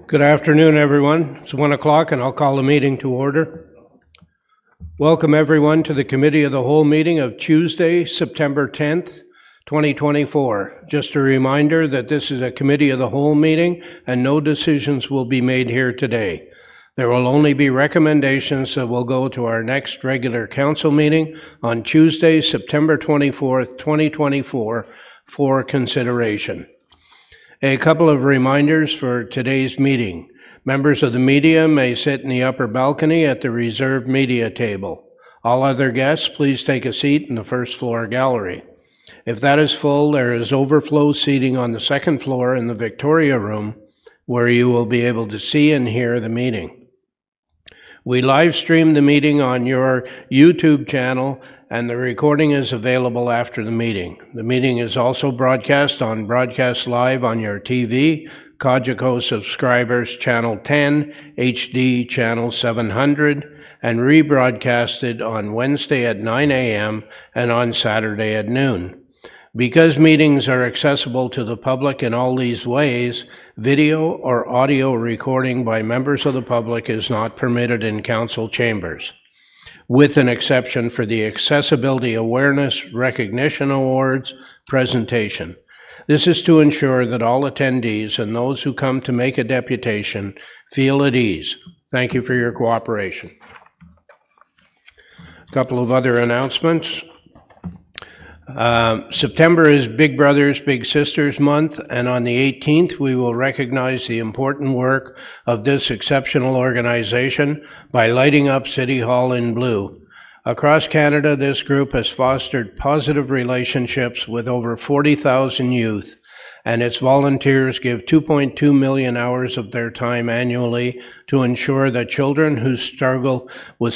Good afternoon, everyone. It's 1 o'clock and I'll call the meeting to order. Welcome everyone to the Committee of the Whole meeting of Tuesday, September 10th, 2024. Just a reminder that this is a Committee of the Whole meeting and no decisions will be made here today. There will only be recommendations that will go to our next regular council meeting on Tuesday, September 24th, 2024 for consideration. A couple of reminders for today's meeting. Members of the media may sit in the upper balcony at the reserved media table. All other guests, please take a seat in the first floor gallery. If that is full, there is overflow seating on the second floor in the Victoria Room, where you will be able to see and hear the meeting. We live stream the meeting on your YouTube channel, and the recording is available after the meeting. The meeting is also broadcast Live on your TV, Cogeco subscribers channel 10, HD channel 700, and rebroadcasted on Wednesday at 9 a.m. and on Saturday at noon. Because meetings are accessible to the public in all these ways, video or audio recording by members of the public is not permitted in council chambers, with an exception for the Accessibility Awareness Recognition Awards presentation. This is to ensure that all attendees and those who come to make a deputation feel at ease. Thank you for your cooperation. A couple of other announcements. September is Big Brothers Big Sisters month, and on the 18th we will recognize the important work of this exceptional organization by lighting up City Hall in blue. Across Canada, this group has fostered positive relationships with over 40,000 youth, and its volunteers give 2.2 million hours of their time annually to ensure that children who struggle with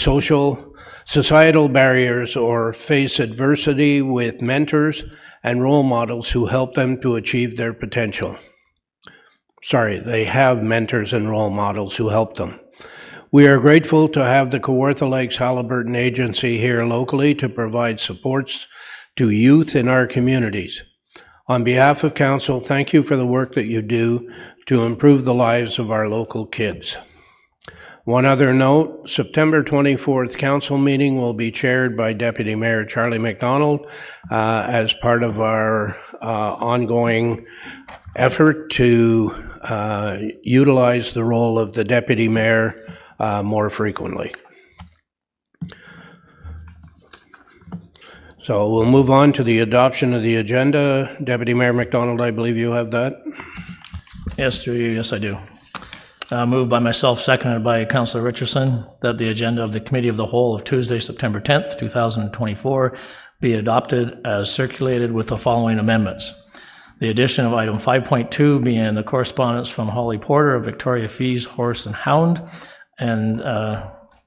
societal barriers or face adversity with mentors and role models who help them to achieve their potential. They have mentors and role models who help them. We are grateful to have the Kawartha Lakes Haliburton Agency here locally to provide supports to youth in our communities. On behalf of Council, thank you for the work that you do to improve the lives of our local kids. One other note, September 24th Council meeting will be chaired by Deputy Mayor Charlie McDonald as part of our ongoing effort to utilize the role of the Deputy Mayor more frequently. So we'll move on to the adoption of the agenda. Deputy Mayor McDonald, I believe you have that. Yes, through you. Yes, I do. Moved by myself, seconded by Councillor Richardson, that the agenda of the Committee of the Whole of Tuesday, September 10th, 2024 be adopted as circulated with the following amendments. The addition of item 5.2 being the correspondence from Holly Porter of Victoria Fees Horse and Hound and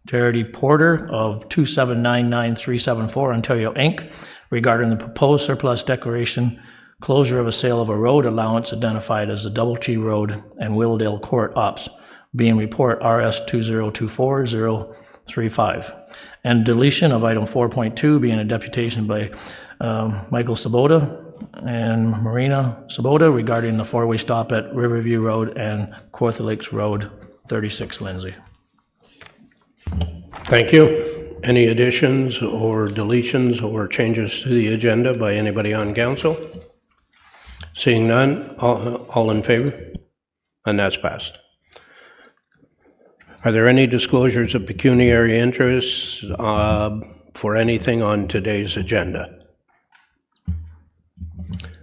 Jarity Porter of 2799374 Ontario Inc. regarding the proposed surplus declaration, closure of a sale of a road allowance identified as the Double T Road and Willowdale Court Ops, being report RS 2024035, and deletion of item 4.2 being a deputation by Michael Sabota and Marina Sabota regarding the four-way stop at Riverview Road and Kawartha Lakes Road 36 Lindsay. Thank you. Any additions or deletions or changes to the agenda by anybody on council? Seeing none, all in favor? And that's passed. Are there any disclosures of pecuniary interests for anything on today's agenda?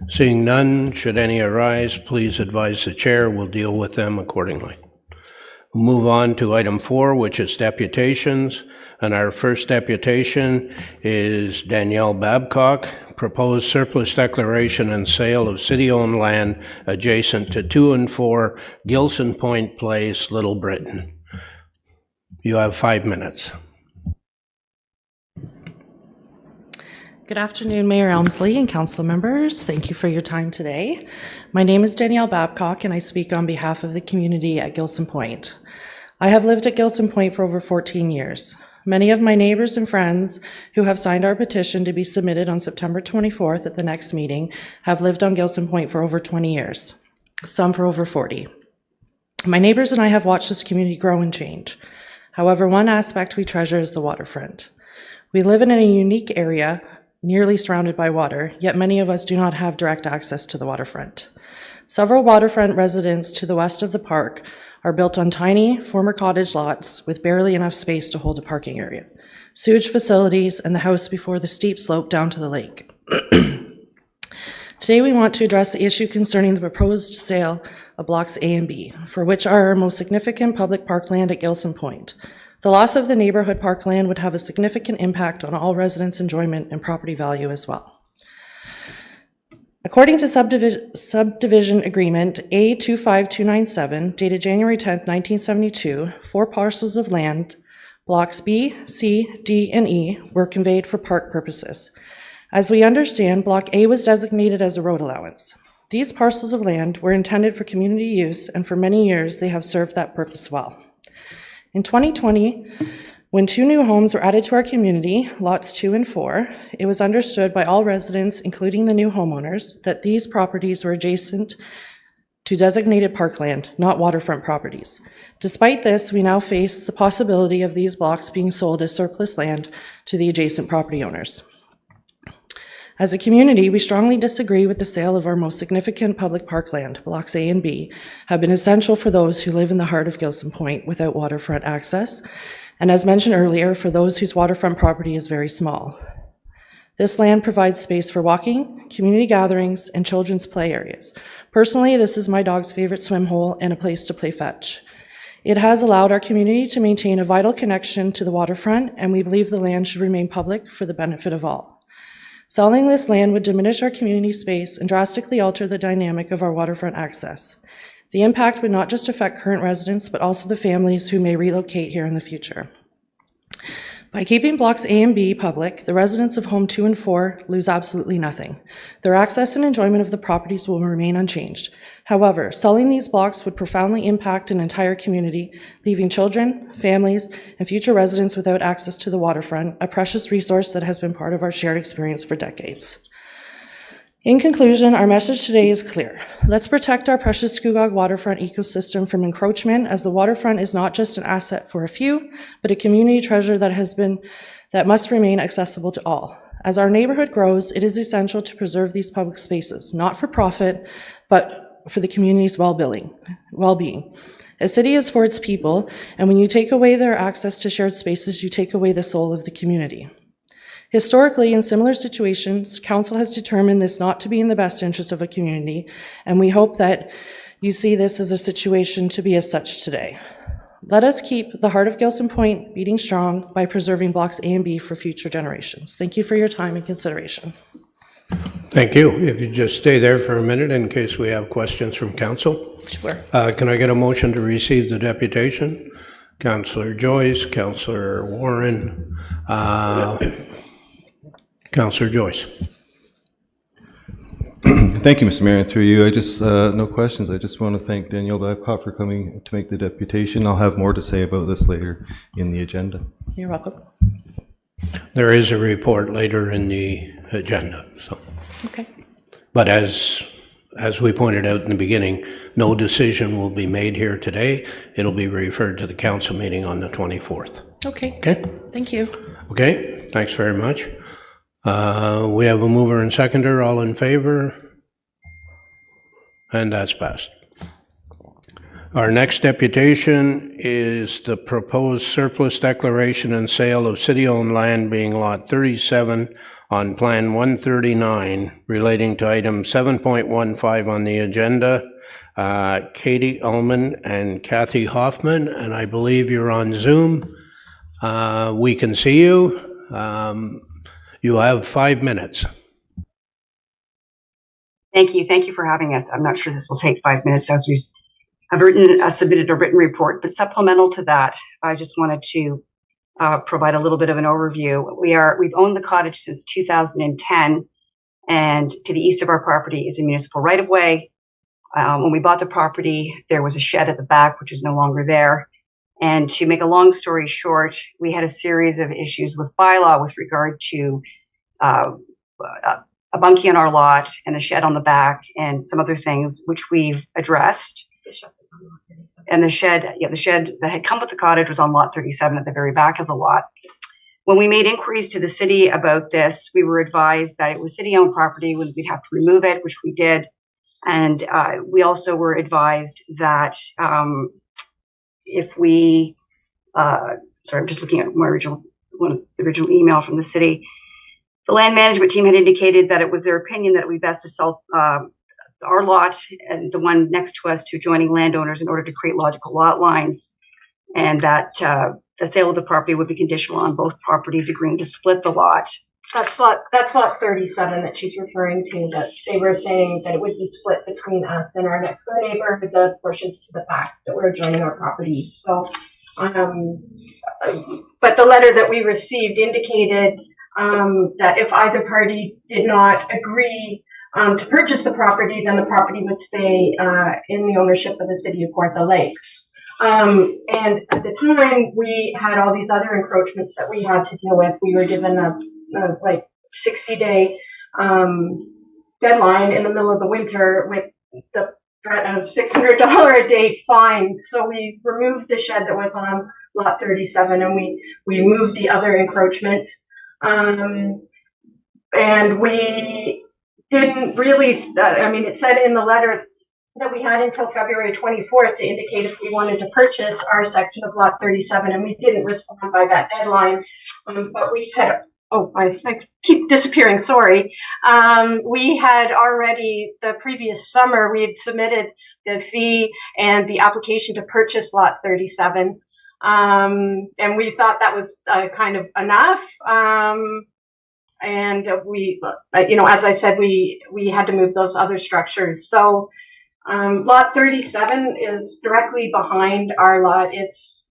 Seeing none, should any arise, please advise the chair. We'll deal with them accordingly. We'll move on to item 4, which is deputations. And our first deputation is Danielle Babcock, proposed surplus declaration and sale of city-owned land adjacent to 2 and 4 Gilson Point Place, Little Britain. You have 5 minutes. Good afternoon, Mayor Elmsley and council members. Thank you for your time today. My name is Danielle Babcock and I speak on behalf of the community at Gilson Point. I have lived at Gilson Point for over 14 years. Many of my neighbors and friends who have signed our petition to be submitted on September 24th at the next meeting have lived on Gilson Point for over 20 years, some for over 40. My neighbors and I have watched this community grow and change. However, one aspect we treasure is the waterfront. We live in a unique area, nearly surrounded by water, yet many of us do not have direct access to the waterfront. Several waterfront residences to the west of the park are built on tiny, former cottage lots with barely enough space to hold a parking area, sewage facilities, and the house before the steep slope down to the lake. Today, we want to address the issue concerning the proposed sale of Blocks A and B, for which are our most significant public parkland at Gilson Point. The loss of the neighborhood parkland would have a significant impact on all residents' enjoyment and property value as well. According to subdivision agreement A25297, dated January 10, 1972, 4 parcels of land, blocks B, C, D, and E, were conveyed for park purposes. As we understand, Block A was designated as a road allowance. These parcels of land were intended for community use, and for many years they have served that purpose well. In 2020, when 2 new homes were added to our community, lots 2 and 4, it was understood by all residents, including the new homeowners, that these properties were adjacent to designated parkland, not waterfront properties. Despite this, we now face the possibility of these blocks being sold as surplus land to the adjacent property owners. As a community, we strongly disagree with the sale of our most significant public parkland. Blocks A and B have been essential for those who live in the heart of Gilson Point without waterfront access, and as mentioned earlier, for those whose waterfront property is very small. This land provides space for walking, community gatherings, and children's play areas. Personally, this is my dog's favorite swim hole and a place to play fetch. It has allowed our community to maintain a vital connection to the waterfront, and we believe the land should remain public for the benefit of all. Selling this land would diminish our community space and drastically alter the dynamic of our waterfront access. The impact would not just affect current residents, but also the families who may relocate here in the future. By keeping blocks A and B public, the residents of Home 2 and 4 lose absolutely nothing. Their access and enjoyment of the properties will remain unchanged. However, selling these blocks would profoundly impact an entire community, leaving children, families, and future residents without access to the waterfront, a precious resource that has been part of our shared experience for decades. In conclusion, our message today is clear. Let's protect our precious Scugog waterfront ecosystem from encroachment, as the waterfront is not just an asset for a few, but a community treasure that must remain accessible to all. As our neighborhood grows, it is essential to preserve these public spaces, not for profit, but for the community's well-being. A city is for its people, and when you take away their access to shared spaces, you take away the soul of the community. Historically, in similar situations, council has determined this not to be in the best interest of a community, and we hope that you see this as a situation to be as such today. Let us keep the heart of Gilson Point beating strong by preserving blocks A and B for future generations. Thank you for your time and consideration. Thank you. If you just stay there for a minute in case we have questions from council. Sure. Can I get a motion to receive the deputation? Councillor Joyce, Councillor Warren, Councillor Joyce. Thank you, Mr. Mayor. Through you, I just, no questions. I just want to thank Danielle Babcock for coming to make the deputation. I'll have more to say about this later in the agenda. You're welcome. There is a report later in the agenda, so. Okay. But as we pointed out in the beginning, no decision will be made here today. It'll be referred to the council meeting on the 24th. Okay. Okay? Thank you. Okay, thanks very much. We have a mover and seconder, all in favor? And that's passed. Our next deputation is the proposed surplus declaration and sale of city-owned land being Lot 37 on Plan 139 relating to item 7.15 on the agenda. Katie Ullman and Kathy Hoffman, and I believe you're on Zoom. We can see you. You have 5 minutes. Thank you. Thank you for having us. I'm not sure this will take 5 minutes as we have submitted a written report, but supplemental to that, I just wanted to provide a little bit of an overview. We've owned the cottage since 2010, and to the east of our property is a municipal right-of-way. When we bought the property, there was a shed at the back, which is no longer there. And to make a long story short, we had a series of issues with bylaw with regard to a bunkie on our lot and a shed on the back and some other things which we've addressed. and the shed that had come with the cottage was on lot 37 at the very back of the lot. When we made inquiries to the city about this, we were advised that it was city-owned property, we'd have to remove it, which we did. And we also were advised that if we, sorry, I'm just looking at my the original email from the city. The land management team had indicated that it was their opinion that it would be best to sell our lot and the one next to us to adjoining landowners in order to create logical lot lines, and that the sale of the property would be conditional on both properties agreeing to split the lot. That's lot 37 that she's referring to, that they were saying that it would be split between us and our next door neighbor, the portions to the back that were adjoining our properties. So, but the letter that we received indicated that if either party did not agree to purchase the property, then the property would stay in the ownership of the city of Kawartha Lakes. And at the time, we had all these other encroachments that we had to deal with. We were given a 60-day deadline in the middle of the winter with the threat of $600 a day fines. So we removed the shed that was on lot 37, and we moved the other encroachments. And we didn't really, it said in the letter that we had until February 24th to indicate if we wanted to purchase our section of lot 37, and we didn't respond by that deadline. But we had, I keep disappearing, sorry. We had already, the previous summer, we had submitted the fee and the application to purchase lot 37. And we thought that was kind of enough. And we, as I said, we had to move those other structures. So lot 37 is directly behind our lot. It's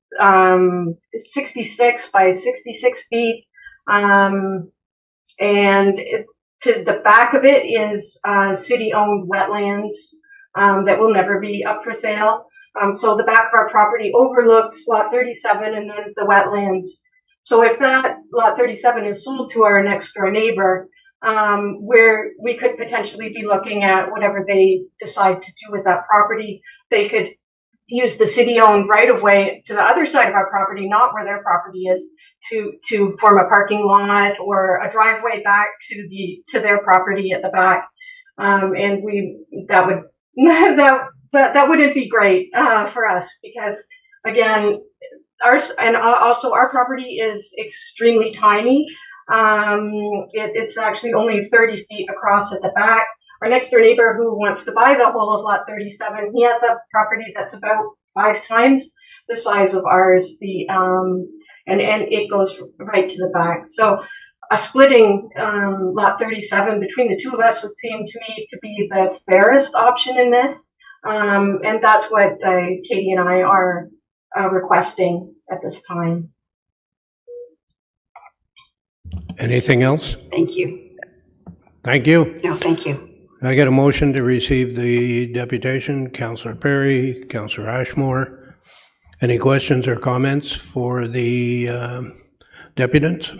66 by 66 feet. And to the back of it is city-owned wetlands that will never be up for sale. So the back of our property overlooks lot 37 and then the wetlands. So if that lot 37 is sold to our next door neighbor, we could potentially be looking at whatever they decide to do with that property. They could use the city-owned right-of-way to the other side of our property, not where their property is, to form a parking lot or a driveway back to their property at the back. And that wouldn't be great for us, because again, our property is extremely tiny. It's actually only 30 feet across at the back. Our next door neighbor who wants to buy the whole of lot 37, he has a property that's about 5 times the size of ours. And it goes right to the back. So a splitting lot 37 between the two of us would seem to me to be the fairest option in this. And that's what Katie and I are requesting at this time. Anything else? Thank you. Thank you. No, thank you. I get a motion to receive the deputation. Councillor Perry, Councillor Ashmore. Any questions or comments for the deputants?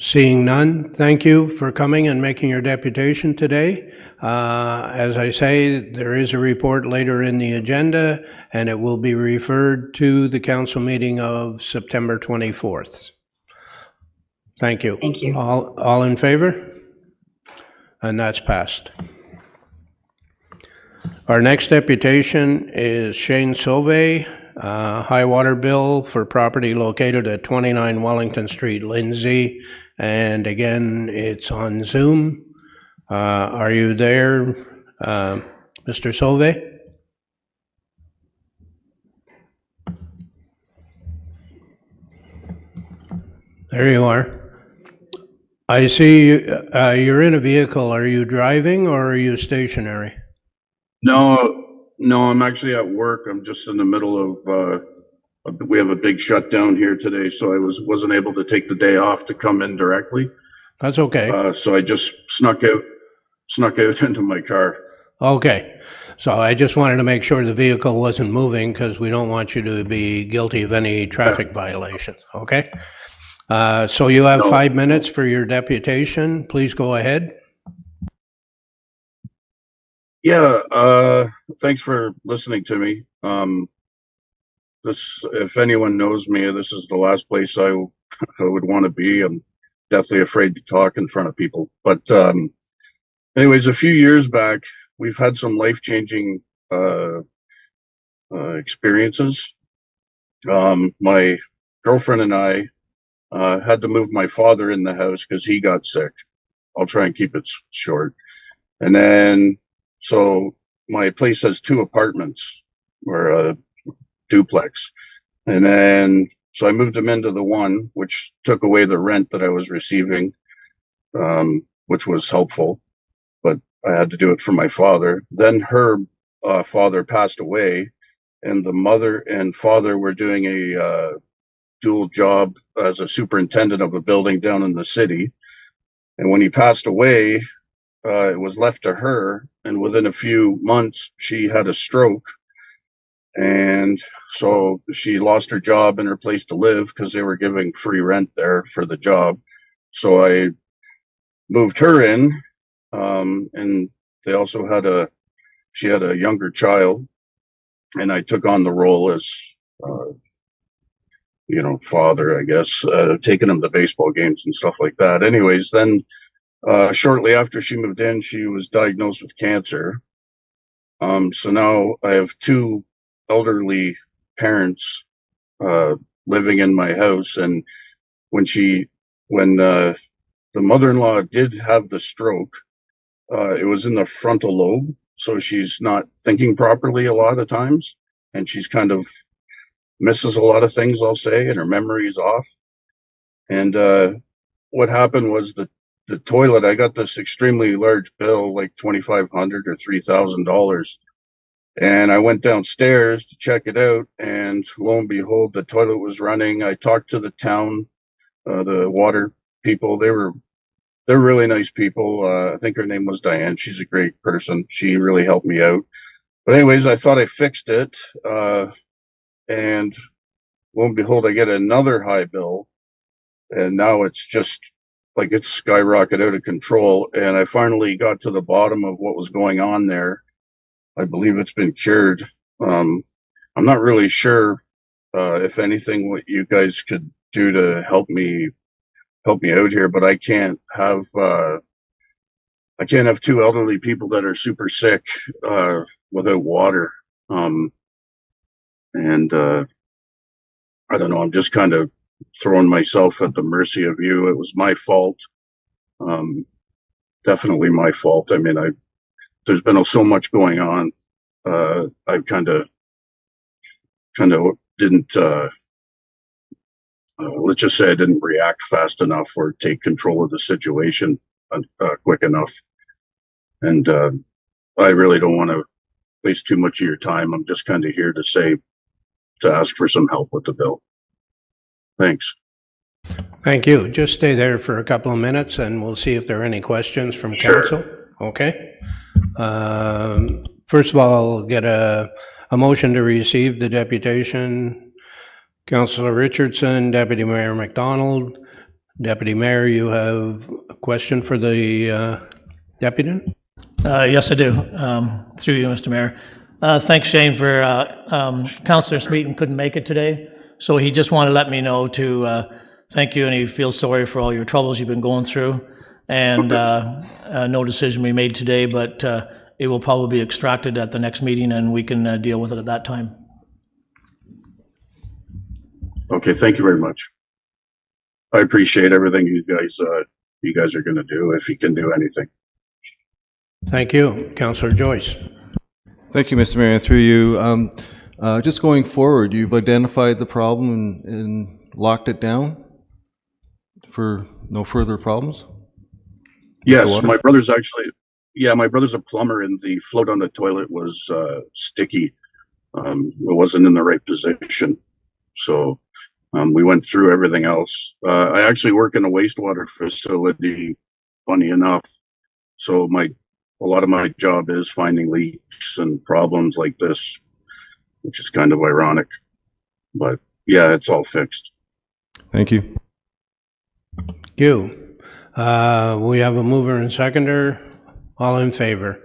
Seeing none, thank you for coming and making your deputation today. As I say, there is a report later in the agenda, and it will be referred to the council meeting of September 24th. Thank you. Thank you. All in favor? And that's passed. Our next deputation is Shane Sauvé, high water bill for property located at 29 Wellington Street, Lindsay. And again, it's on Zoom. Are you there, Mr. Sauvé? There you are. I see you're in a vehicle. Are you driving or are you stationary? No, I'm actually at work. I'm just in the middle of, we have a big shutdown here today, so I wasn't able to take the day off to come in directly. That's okay. So I just snuck out into my car. Okay. So I just wanted to make sure the vehicle wasn't moving because we don't want you to be guilty of any traffic violations. Okay? So you have 5 minutes for your deputation. Please go ahead. Yeah, thanks for listening to me. If anyone knows me, this is the last place I would want to be. I'm definitely afraid to talk in front of people. But anyways, a few years back, we've had some life-changing experiences. My girlfriend and I had to move my father in the house because he got sick. I'll try and keep it short. And then, so my place has 2 apartments, or a duplex. And then, so I moved him into the one, which took away the rent that I was receiving, which was helpful, but I had to do it for my father. Then her father passed away, and the mother and father were doing a dual job as a superintendent of a building down in the city. And when he passed away, it was left to her, and within a few months, she had a stroke. And so she lost her job and her place to live because they were giving free rent there for the job. So I moved her in, and they also had she had a younger child, and I took on the role as, father, I guess, taking him to baseball games and stuff like that. Anyways, then shortly after she moved in, she was diagnosed with cancer. So now I have 2 elderly parents living in my house, and when the mother-in-law did have the stroke, it was in the frontal lobe, so she's not thinking properly a lot of times, and she's kind of misses a lot of things, I'll say, and her memory is off. And what happened was the toilet, I got this extremely large bill, like $2,500 or $3,000. And I went downstairs to check it out, and lo and behold, the toilet was running. I talked to the town, the water people. They're really nice people. I think her name was Diane. She's a great person. She really helped me out. But anyways, I thought I fixed it. And lo and behold, I get another high bill. And now it's just like it's skyrocketed out of control. And I finally got to the bottom of what was going on there. I believe it's been cured. I'm not really sure if anything what you guys could do to help me out here, but I can't have 2 elderly people that are super sick without water. And I don't know, I'm just kind of throwing myself at the mercy of you. It was my fault. Definitely my fault. I mean, there's been so much going on. I kind of didn't, let's just say I didn't react fast enough or take control of the situation quick enough. And I really don't want to waste too much of your time. I'm just kind of here to ask for some help with the bill. Thanks. Thank you. Just stay there for a couple of minutes and we'll see if there are any questions from council. Okay. First of all, I'll get a motion to receive the deputation. Councillor Richardson, Deputy Mayor McDonald. Deputy Mayor, you have a question for the deputy? Yes, I do. Through you, Mr. Mayor. Thanks, Shane, for Councillor Smeaton couldn't make it today. So he just wanted to let me know to thank you, and he feels sorry for all your troubles you've been going through. And no decision we made today, but it will probably be extracted at the next meeting, and we can deal with it at that time. Okay, thank you very much. I appreciate everything you guys are going to do, if you can do anything. Thank you. Councillor Joyce. Thank you, Mr. Mayor. Through you, just going forward, you've identified the problem and locked it down for no further problems? Yes, my brother's a plumber, and the float on the toilet was sticky. It wasn't in the right position. So we went through everything else. I actually work in a wastewater facility, funny enough. So a lot of my job is finding leaks and problems like this, which is kind of ironic. But yeah, it's all fixed. Thank you. Thank you. We have a mover and seconder. All in favor?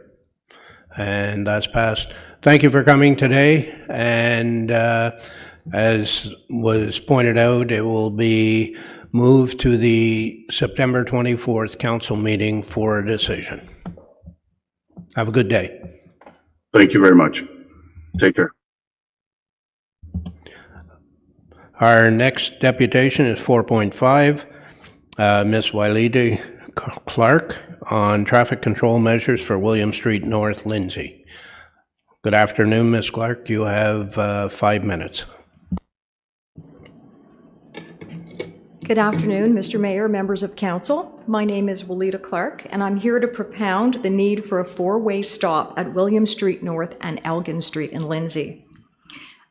and that's passed. Thank you for coming today, and as was pointed out, it will be moved to the September 24th council meeting for a decision. Have a good day. Thank you very much. Take care. Our next deputation is 4.5, Ms. Wailita Clark on traffic control measures for William Street North, Lindsay. Good afternoon, Ms. Clark. You have 5 minutes. Good afternoon, Mr. Mayor, members of council. My name is Wailita Clark, and I'm here to propound the need for a four-way stop at William Street North and Elgin Street in Lindsay.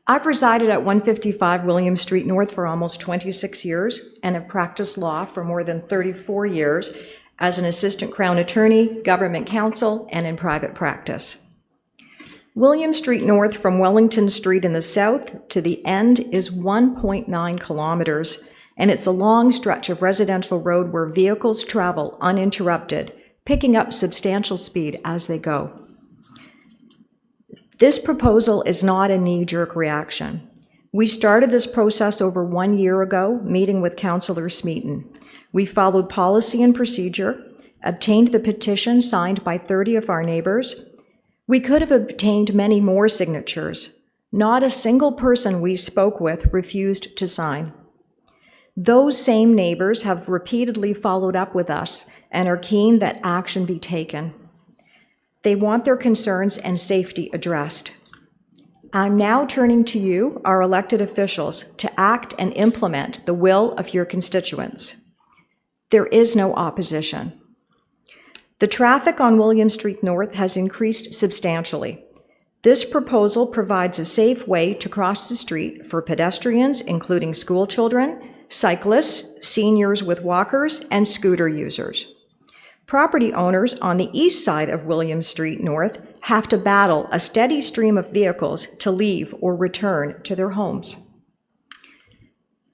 I've resided at 155 William Street North for almost 26 years and have practiced law for more than 34 years as an assistant Crown attorney, government counsel, and in private practice. William Street North from Wellington Street in the south to the end is 1.9 kilometers, and it's a long stretch of residential road where vehicles travel uninterrupted, picking up substantial speed as they go. This proposal is not a knee-jerk reaction. We started this process over 1 year ago, meeting with Councillor Smeaton. We followed policy and procedure, obtained the petition signed by 30 of our neighbors. We could have obtained many more signatures. Not a single person we spoke with refused to sign. Those same neighbors have repeatedly followed up with us and are keen that action be taken. They want their concerns and safety addressed. I'm now turning to you, our elected officials, to act and implement the will of your constituents. There is no opposition. The traffic on William Street North has increased substantially. This proposal provides a safe way to cross the street for pedestrians, including school children, cyclists, seniors with walkers, and scooter users. Property owners on the east side of William Street North have to battle a steady stream of vehicles to leave or return to their homes.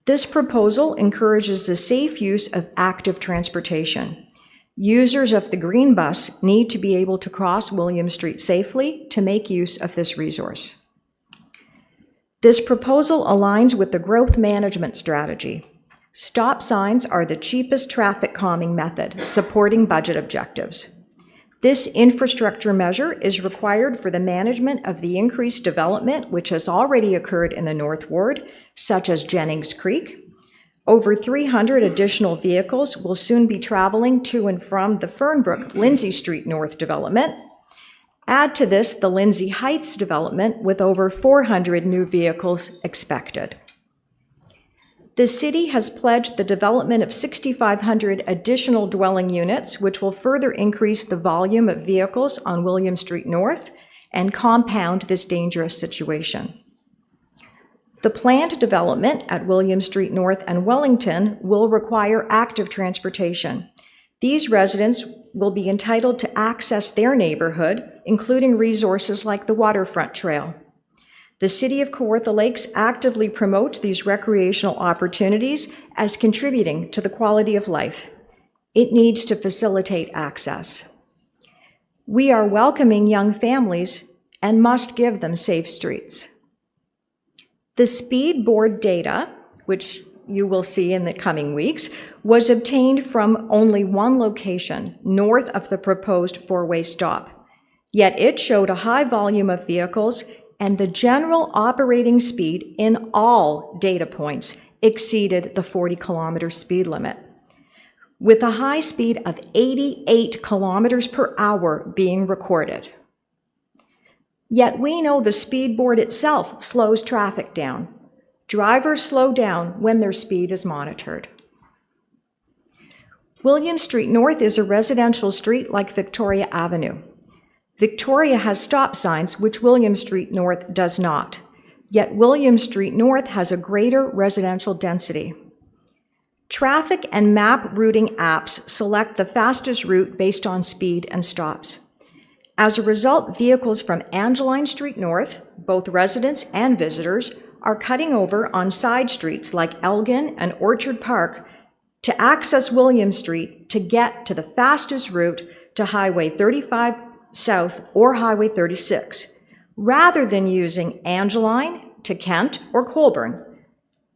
This proposal encourages the safe use of active transportation. Users of the green bus need to be able to cross William Street safely to make use of this resource. This proposal aligns with the growth management strategy. Stop signs are the cheapest traffic calming method, supporting budget objectives. This infrastructure measure is required for the management of the increased development which has already occurred in the North Ward, such as Jennings Creek. Over 300 additional vehicles will soon be traveling to and from the Fernbrook-Lindsay Street North development. Add to this the Lindsay Heights development with over 400 new vehicles expected. The city has pledged the development of 6,500 additional dwelling units, which will further increase the volume of vehicles on William Street North and compound this dangerous situation. The planned development at William Street North and Wellington will require active transportation. These residents will be entitled to access their neighborhood, including resources like the waterfront trail. The City of Kawartha Lakes actively promotes these recreational opportunities as contributing to the quality of life. It needs to facilitate access. We are welcoming young families and must give them safe streets. The speed board data, which you will see in the coming weeks, was obtained from only one location, north of the proposed four-way stop. Yet it showed a high volume of vehicles and the general operating speed in all data points exceeded the 40-kilometer speed limit, with a high speed of 88 kilometers per hour being recorded. Yet we know the speed board itself slows traffic down. Drivers slow down when their speed is monitored. William Street North is a residential street like Victoria Avenue. Victoria has stop signs, which William Street North does not. Yet William Street North has a greater residential density. Traffic and map routing apps select the fastest route based on speed and stops. As a result, vehicles from Angeline Street North, both residents and visitors, are cutting over on side streets like Elgin and Orchard Park to access William Street to get to the fastest route to Highway 35, South, or Highway 36, rather than using Angeline to Kent or Colburn.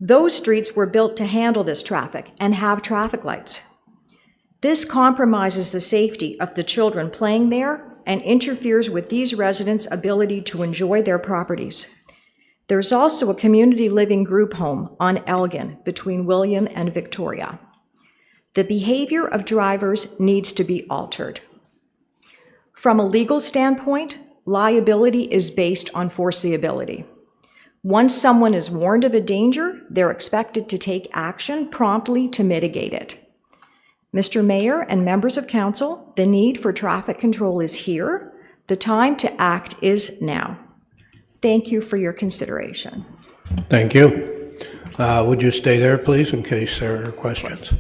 Those streets were built to handle this traffic and have traffic lights. This compromises the safety of the children playing there and interferes with these residents' ability to enjoy their properties. There's also a community living group home on Elgin between William and Victoria. The behavior of drivers needs to be altered. From a legal standpoint, liability is based on foreseeability. Once someone is warned of a danger, they're expected to take action promptly to mitigate it. Mr. Mayor and members of council, the need for traffic control is here. The time to act is now. Thank you for your consideration. Thank you. Would you stay there, please, in case there are questions?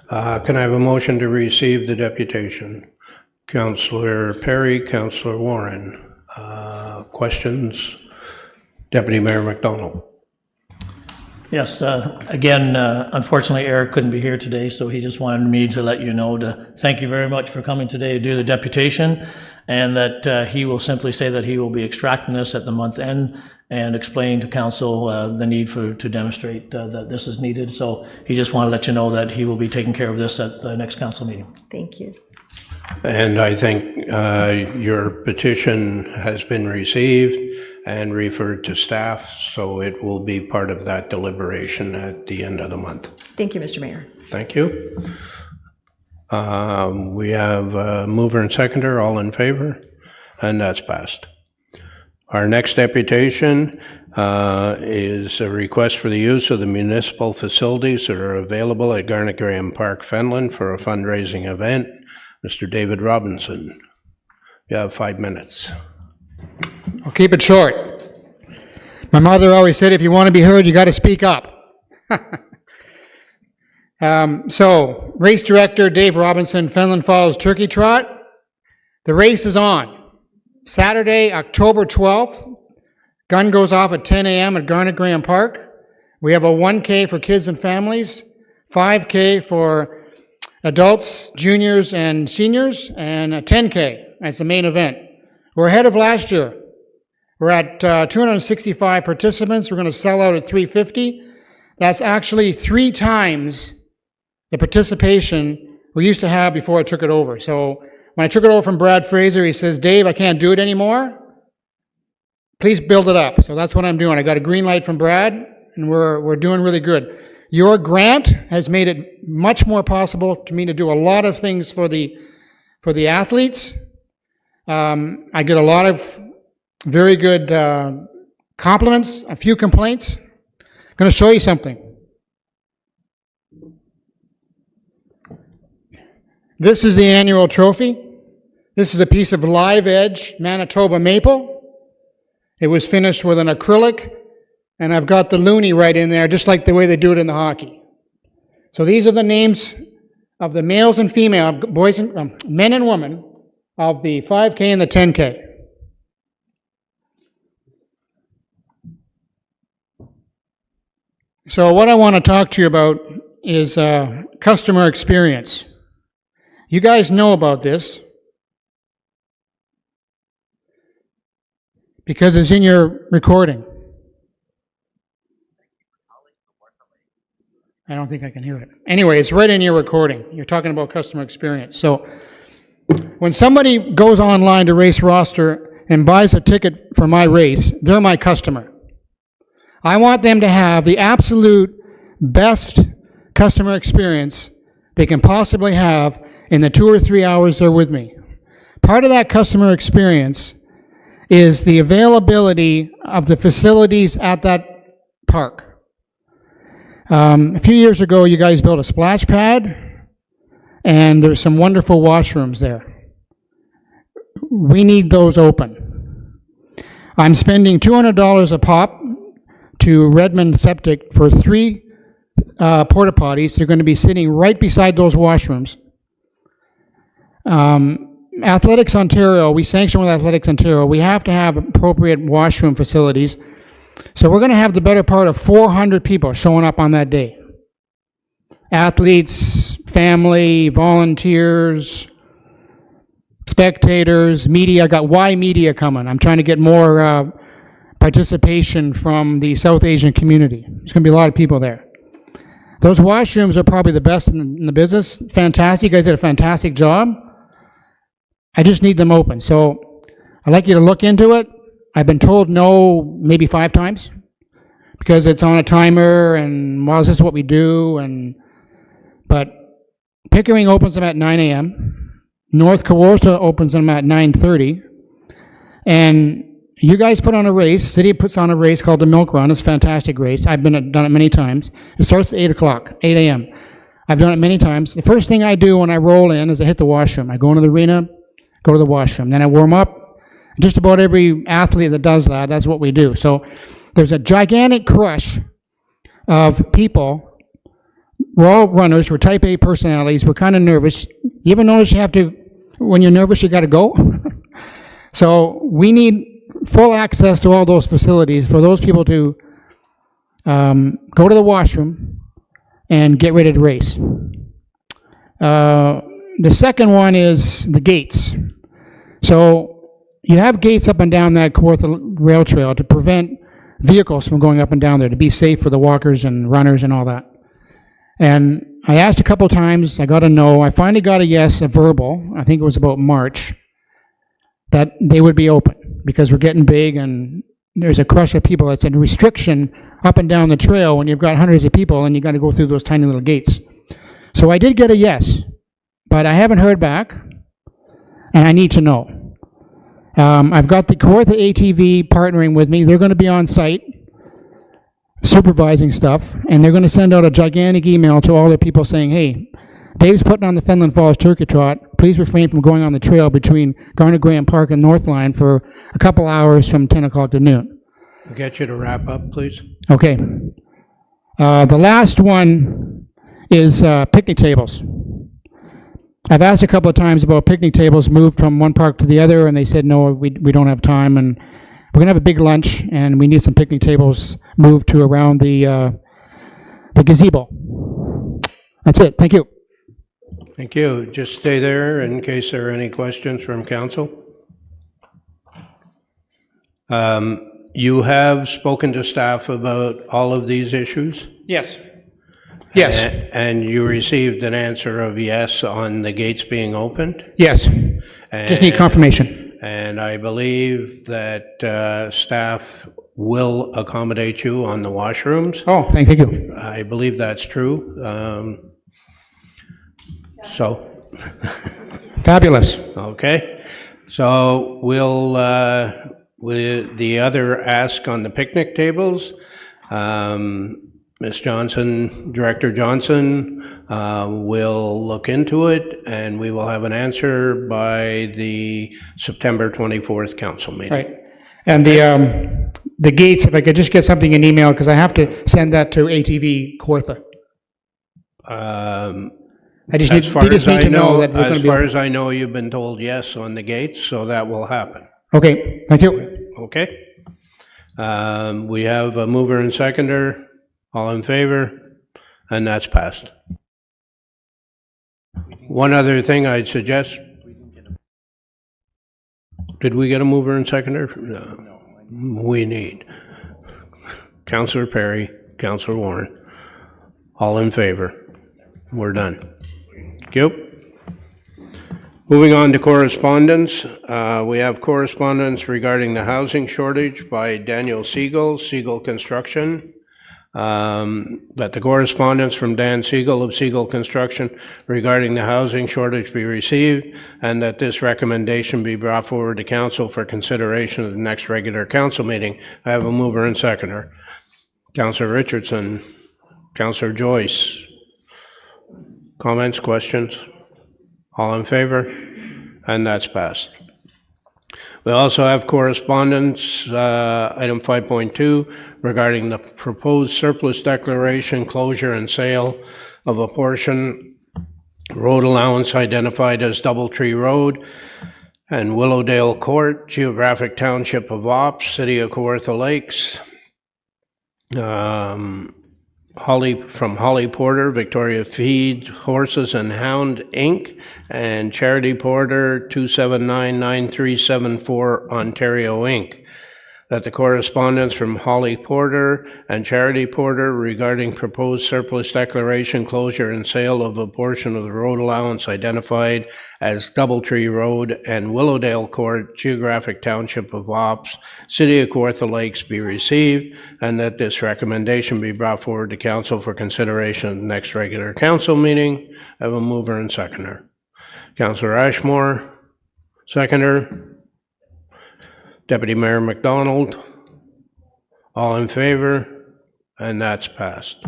Can I have a motion to receive the deputation? Councillor Perry, Councillor Warren. Questions? Deputy Mayor McDonald. Yes, again, unfortunately, Eric couldn't be here today, so he just wanted me to let you know to thank you very much for coming today to do the deputation, and that he will simply say that he will be extracting this at the month end and explaining to council the need to demonstrate that this is needed. So he just wanted to let you know that he will be taking care of this at the next council meeting. Thank you. And I think your petition has been received and referred to staff, so it will be part of that deliberation at the end of the month. Thank you, Mr. Mayor. Thank you. We have a mover and seconder, all in favor, and that's passed. Our next deputation is a request for the use of the municipal facilities that are available at Garnet Graham Park, Fenelon for a fundraising event. Mr. David Robinson, you have 5 minutes. I'll keep it short. My mother always said, if you want to be heard, you got to speak up. So, race director Dave Robinson, Fenelon Falls Turkey Trot. The race is on. Saturday, October 12th. Gun goes off at 10 a.m. at Garnet Graham Park. We have a 1K for kids and families, 5K for adults, juniors, and seniors, and a 10K as the main event. We're ahead of last year. We're at 265 participants. We're going to sell out at 350. That's actually 3 times the participation we used to have before I took it over. So when I took it over from Brad Fraser, he says, Dave, I can't do it anymore. Please build it up. So that's what I'm doing. I got a green light from Brad, and we're doing really good. Your grant has made it much more possible to me to do a lot of things for the athletes. I get a lot of very good compliments, a few complaints. I'm going to show you something. This is the annual trophy. This is a piece of live edge Manitoba maple. It was finished with an acrylic, and I've got the loonie right in there, just like the way they do it in the hockey. So these are the names of the males and female, boys and men and women, of the 5K and the 10K. So what I want to talk to you about is customer experience. You guys know about this because it's in your recording. I don't think I can hear it. Anyway, it's right in your recording. You're talking about customer experience. So when somebody goes online to Race Roster and buys a ticket for my race, they're my customer. I want them to have the absolute best customer experience they can possibly have in the 2 or 3 hours they're with me. Part of that customer experience is the availability of the facilities at that park. A few years ago, you guys built a splash pad, and there's some wonderful washrooms there. We need those open. I'm spending $200 a pop to Redmond Septic for 3 porta potties. They're going to be sitting right beside those washrooms. Athletics Ontario, we sanction with Athletics Ontario. We have to have appropriate washroom facilities. So we're going to have the better part of 400 people showing up on that day. Athletes, family, volunteers, spectators, media. I got Y Media coming. I'm trying to get more participation from the South Asian community. There's going to be a lot of people there. Those washrooms are probably the best in the business. Fantastic. You guys did a fantastic job. I just need them open. So I'd like you to look into it. I've been told no maybe 5 times because it's on a timer and, well, this is what we do. But Pickering opens them at 9 a.m. North Kawartha opens them at 9:30. And you guys put on a race. City puts on a race called the Milk Run. It's a fantastic race. I've done it many times. It starts at 8 a.m. I've done it many times. The first thing I do when I roll in is I hit the washroom. I go into the arena, go to the washroom. Then I warm up. Just about every athlete that does that, that's what we do. So there's a gigantic crush of people. We're all runners. We're type A personalities. We're kind of nervous. You ever notice when you're nervous, you got to go? So we need full access to all those facilities for those people to go to the washroom and get ready to race. The second one is the gates. So you have gates up and down that Kawartha Rail Trail to prevent vehicles from going up and down there, to be safe for the walkers and runners and all that. And I asked a couple times, I got a no. I finally got a yes, a verbal, I think it was about March, that they would be open because we're getting big and there's a crush of people. It's a restriction up and down the trail when you've got hundreds of people and you got to go through those tiny little gates. So I did get a yes, but I haven't heard back and I need to know. I've got the Kawartha ATV partnering with me. They're going to be on site supervising stuff, and they're going to send out a gigantic email to all the people saying, hey, Dave's putting on the Fenland Falls Turkey Trot. Please refrain from going on the trail between Garnet Graham Park and Northline for a couple hours from 10 o'clock to noon. I'll get you to wrap up, please. Okay. The last one is picnic tables. I've asked a couple of times about picnic tables moved from one park to the other, and they said, no, we don't have time, and we're going to have a big lunch, and we need some picnic tables moved to around the gazebo. That's it. Thank you. Thank you. Just stay there in case there are any questions from council. You have spoken to staff about all of these issues? Yes. Yes. And you received an answer of yes on the gates being opened? Yes. Just need confirmation. And I believe that staff will accommodate you on the washrooms. Oh, thank you. I believe that's true. Fabulous. Okay. So we'll, with the other ask on the picnic tables, Ms. Johnson, Director Johnson, will look into it, and we will have an answer by the September 24th council meeting. Right. And the gates, if I could just get something in email, because I have to send that to ATV Kawartha. I just need to know that we're going to be... As far as I know, you've been told yes on the gates, so that will happen. Okay, thank you. Okay. We have a mover and seconder. All in favor? And that's passed. One other thing I'd suggest. Did we get a mover and seconder? No. We need. Councillor Perry, Councillor Warren. All in favor? We're done. Thank you. Moving on to correspondence. We have correspondence regarding the housing shortage by Daniel Siegel, Siegel Construction. That the correspondence from Dan Siegel of Siegel Construction regarding the housing shortage be received, and that this recommendation be brought forward to council for consideration at the next regular council meeting. I have a mover and seconder. Councillor Richardson, Councillor Joyce. Comments, questions? All in favor? And that's passed. We also have correspondence, item 5.2, regarding the proposed surplus declaration, closure and sale of a portion road allowance identified as Doubletree Road and Willowdale Court, Geographic Township of Ops, City of Kawartha Lakes. Holly Porter, Victoria Feed Horses and Hound, Inc., and Charity Porter, 2799374, Ontario, Inc., that the correspondence from Holly Porter and Charity Porter regarding proposed surplus declaration, closure, and sale of a portion of the road allowance identified as Doubletree Road and Willowdale Court, Geographic Township of Ops, City of Kawartha Lakes be received, and that this recommendation be brought forward to council for consideration at the next regular council meeting. I have a mover and seconder. Councillor Ashmore, seconder. Deputy Mayor McDonald, all in favor, and that's passed.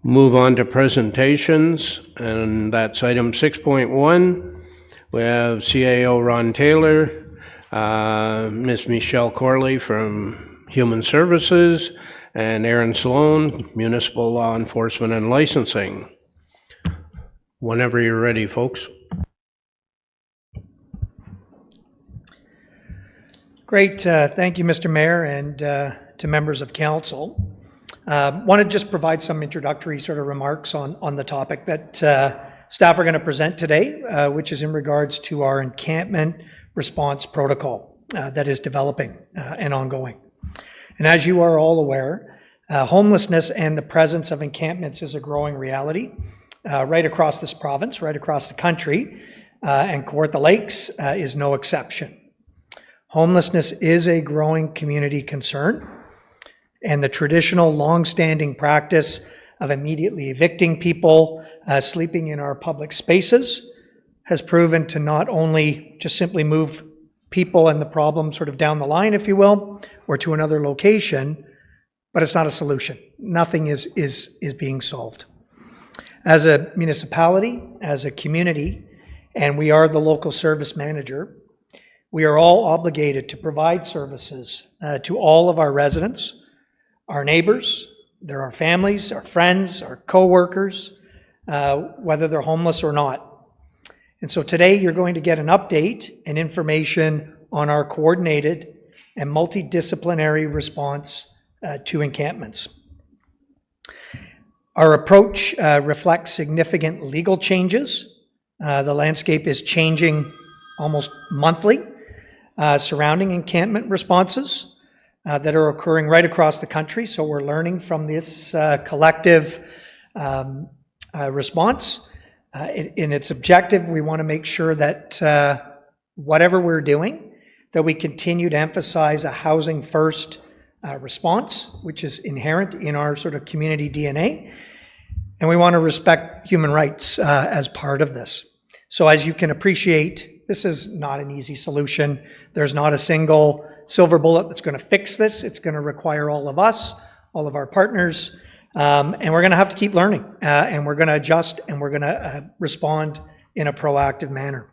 Move on to presentations, and that's item 6.1. We have CAO Ron Taylor, Ms. Michelle Corley from Human Services, and Aaron Sloan, Municipal Law Enforcement and Licensing. Whenever you're ready, folks. Great. Thank you, Mr. Mayor, and to members of council. Want to just provide some introductory sort of remarks on the topic that staff are going to present today, which is in regards to our encampment response protocol that is developing and ongoing. And as you are all aware, homelessness and the presence of encampments is a growing reality right across this province, right across the country, and Kawartha Lakes is no exception. Homelessness is a growing community concern, and the traditional long-standing practice of immediately evicting people sleeping in our public spaces has proven to not only just simply move people and the problem sort of down the line, if you will, or to another location, but it's not a solution. Nothing is being solved. As a municipality, as a community, and we are the local service manager, we are all obligated to provide services to all of our residents, our neighbors, our families, our friends, our co-workers, whether they're homeless or not. And so today you're going to get an update and information on our coordinated and multidisciplinary response to encampments. Our approach reflects significant legal changes. The landscape is changing almost monthly surrounding encampment responses that are occurring right across the country. So we're learning from this collective response. In its objective, we want to make sure that whatever we're doing, that we continue to emphasize a housing first response, which is inherent in our sort of community DNA. And we want to respect human rights as part of this. So as you can appreciate, this is not an easy solution. There's not a single silver bullet that's going to fix this. It's going to require all of us, all of our partners, and we're going to have to keep learning, and we're going to adjust, and we're going to respond in a proactive manner.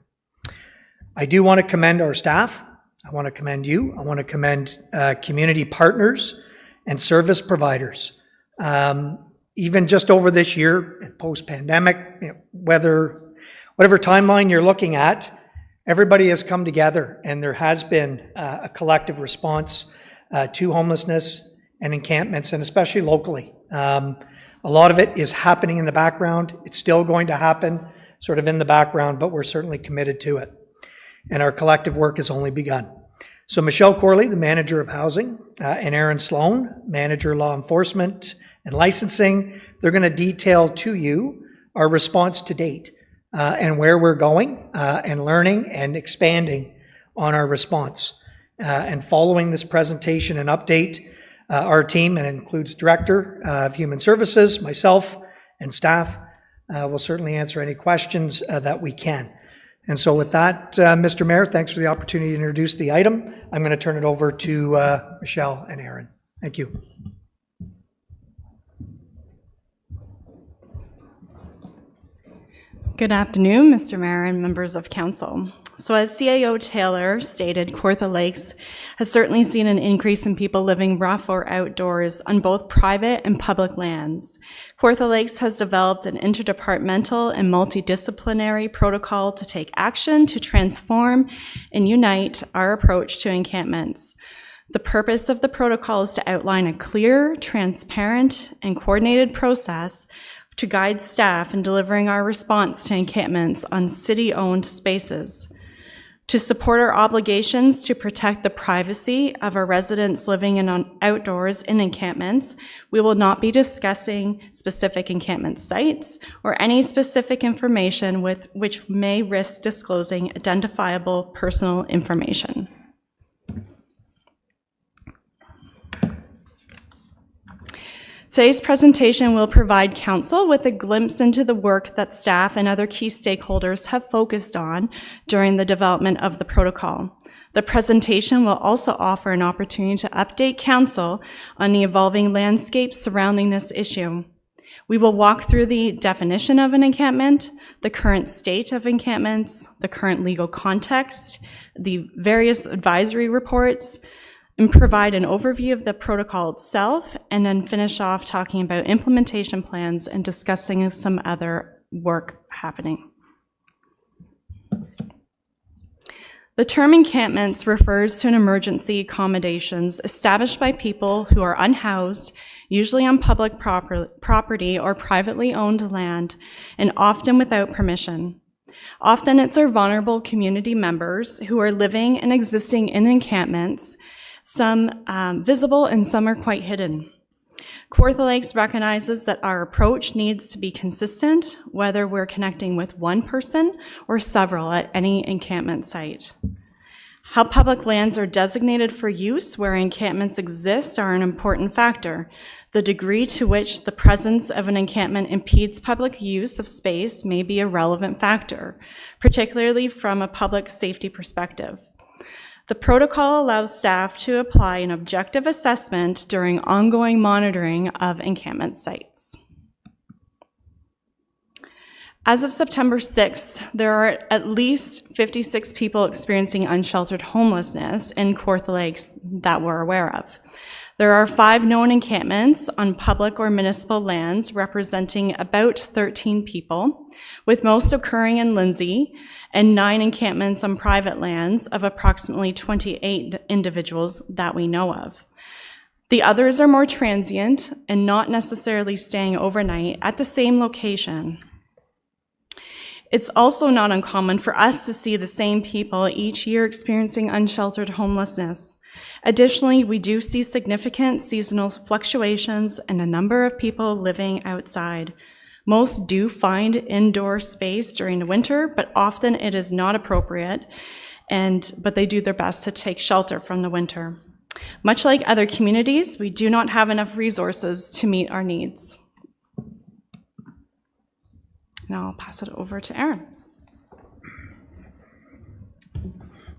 I do want to commend our staff. I want to commend you. I want to commend community partners and service providers. Even just over this year, post-pandemic, whatever timeline you're looking at, everybody has come together, and there has been a collective response to homelessness and encampments, and especially locally. A lot of it is happening in the background. It's still going to happen sort of in the background, but we're certainly committed to it. And our collective work has only begun. So Michelle Corley, the Manager of Housing, and Aaron Sloan, Manager Law Enforcement and Licensing, they're going to detail to you our response to date. And where we're going and learning and expanding on our response. And following this presentation and update, our team, and it includes Director of Human Services, myself, and staff, will certainly answer any questions that we can. And so with that, Mr. Mayor, thanks for the opportunity to introduce the item. I'm going to turn it over to Michelle and Aaron. Thank you. Good afternoon, Mr. Mayor and members of council. So as CAO Taylor stated, Kawartha Lakes has certainly seen an increase in people living rough or outdoors on both private and public lands. Kawartha Lakes has developed an interdepartmental and multidisciplinary protocol to take action to transform and unite our approach to encampments. The purpose of the protocol is to outline a clear, transparent, and coordinated process to guide staff in delivering our response to encampments on city-owned spaces. To support our obligations to protect the privacy of our residents living outdoors in encampments, we will not be discussing specific encampment sites or any specific information which may risk disclosing identifiable personal information. Today's presentation will provide council with a glimpse into the work that staff and other key stakeholders have focused on during the development of the protocol. The presentation will also offer an opportunity to update council on the evolving landscape surrounding this issue. We will walk through the definition of an encampment, the current state of encampments, the current legal context, the various advisory reports, and provide an overview of the protocol itself, and then finish off talking about implementation plans and discussing some other work happening. The term encampments refers to an emergency accommodations established by people who are unhoused, usually on public property or privately owned land, and often without permission. Often it's our vulnerable community members who are living and existing in encampments, some visible and some are quite hidden. Kawartha Lakes recognizes that our approach needs to be consistent, whether we're connecting with one person or several at any encampment site. How public lands are designated for use where encampments exist are an important factor. The degree to which the presence of an encampment impedes public use of space may be a relevant factor, particularly from a public safety perspective. The protocol allows staff to apply an objective assessment during ongoing monitoring of encampment sites. As of September 6th, there are at least 56 people experiencing unsheltered homelessness in Kawartha Lakes that we're aware of. There are 5 known encampments on public or municipal lands representing about 13 people, with most occurring in Lindsay, and 9 encampments on private lands of approximately 28 individuals that we know of. The others are more transient and not necessarily staying overnight at the same location. It's also not uncommon for us to see the same people each year experiencing unsheltered homelessness. Additionally, we do see significant seasonal fluctuations in the number of people living outside. Most do find indoor space during the winter, but often it is not appropriate, but they do their best to take shelter from the winter. Much like other communities, we do not have enough resources to meet our needs. Now I'll pass it over to Aaron.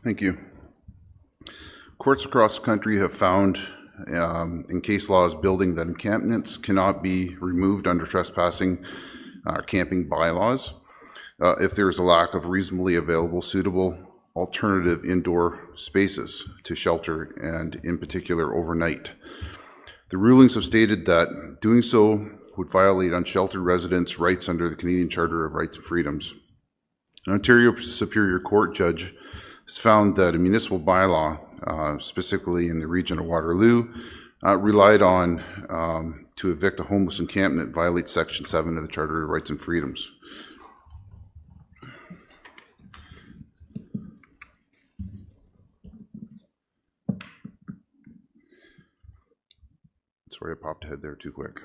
Thank you. Courts across the country have found in case laws building that encampments cannot be removed under trespassing or camping bylaws if there is a lack of reasonably available, suitable alternative indoor spaces to shelter, and in particular overnight. The rulings have stated that doing so would violate unsheltered residents' rights under the Canadian Charter of Rights and Freedoms. An Ontario Superior Court judge has found that a municipal bylaw, specifically in the region of Waterloo, relied on to evict a homeless encampment violates Section 7 of the Charter of Rights and Freedoms. Sorry, I popped ahead there too quick.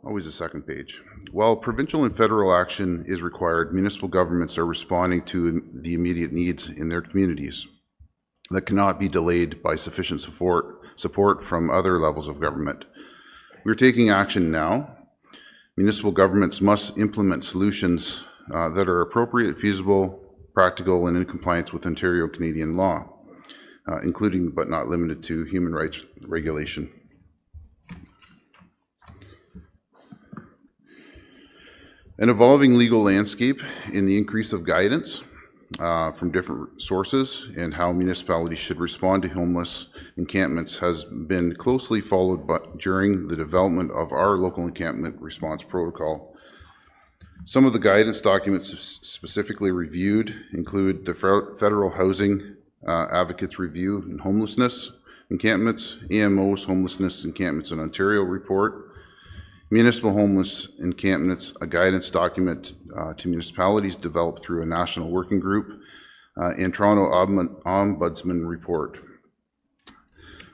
Always the second page. While provincial and federal action is required, municipal governments are responding to the immediate needs in their communities that cannot be delayed by sufficient support from other levels of government. We're taking action now. Municipal governments must implement solutions that are appropriate, feasible, practical, and in compliance with Ontario Canadian law, including but not limited to human rights regulation. An evolving legal landscape in the increase of guidance from different sources and how municipalities should respond to homeless encampments has been closely followed during the development of our local encampment response protocol. Some of the guidance documents specifically reviewed include the Federal Housing Advocates Review and Homelessness Encampments, AMO's Homelessness Encampments in Ontario report, Municipal Homeless Encampments, a guidance document to municipalities developed through a national working group, and Toronto Ombudsman report.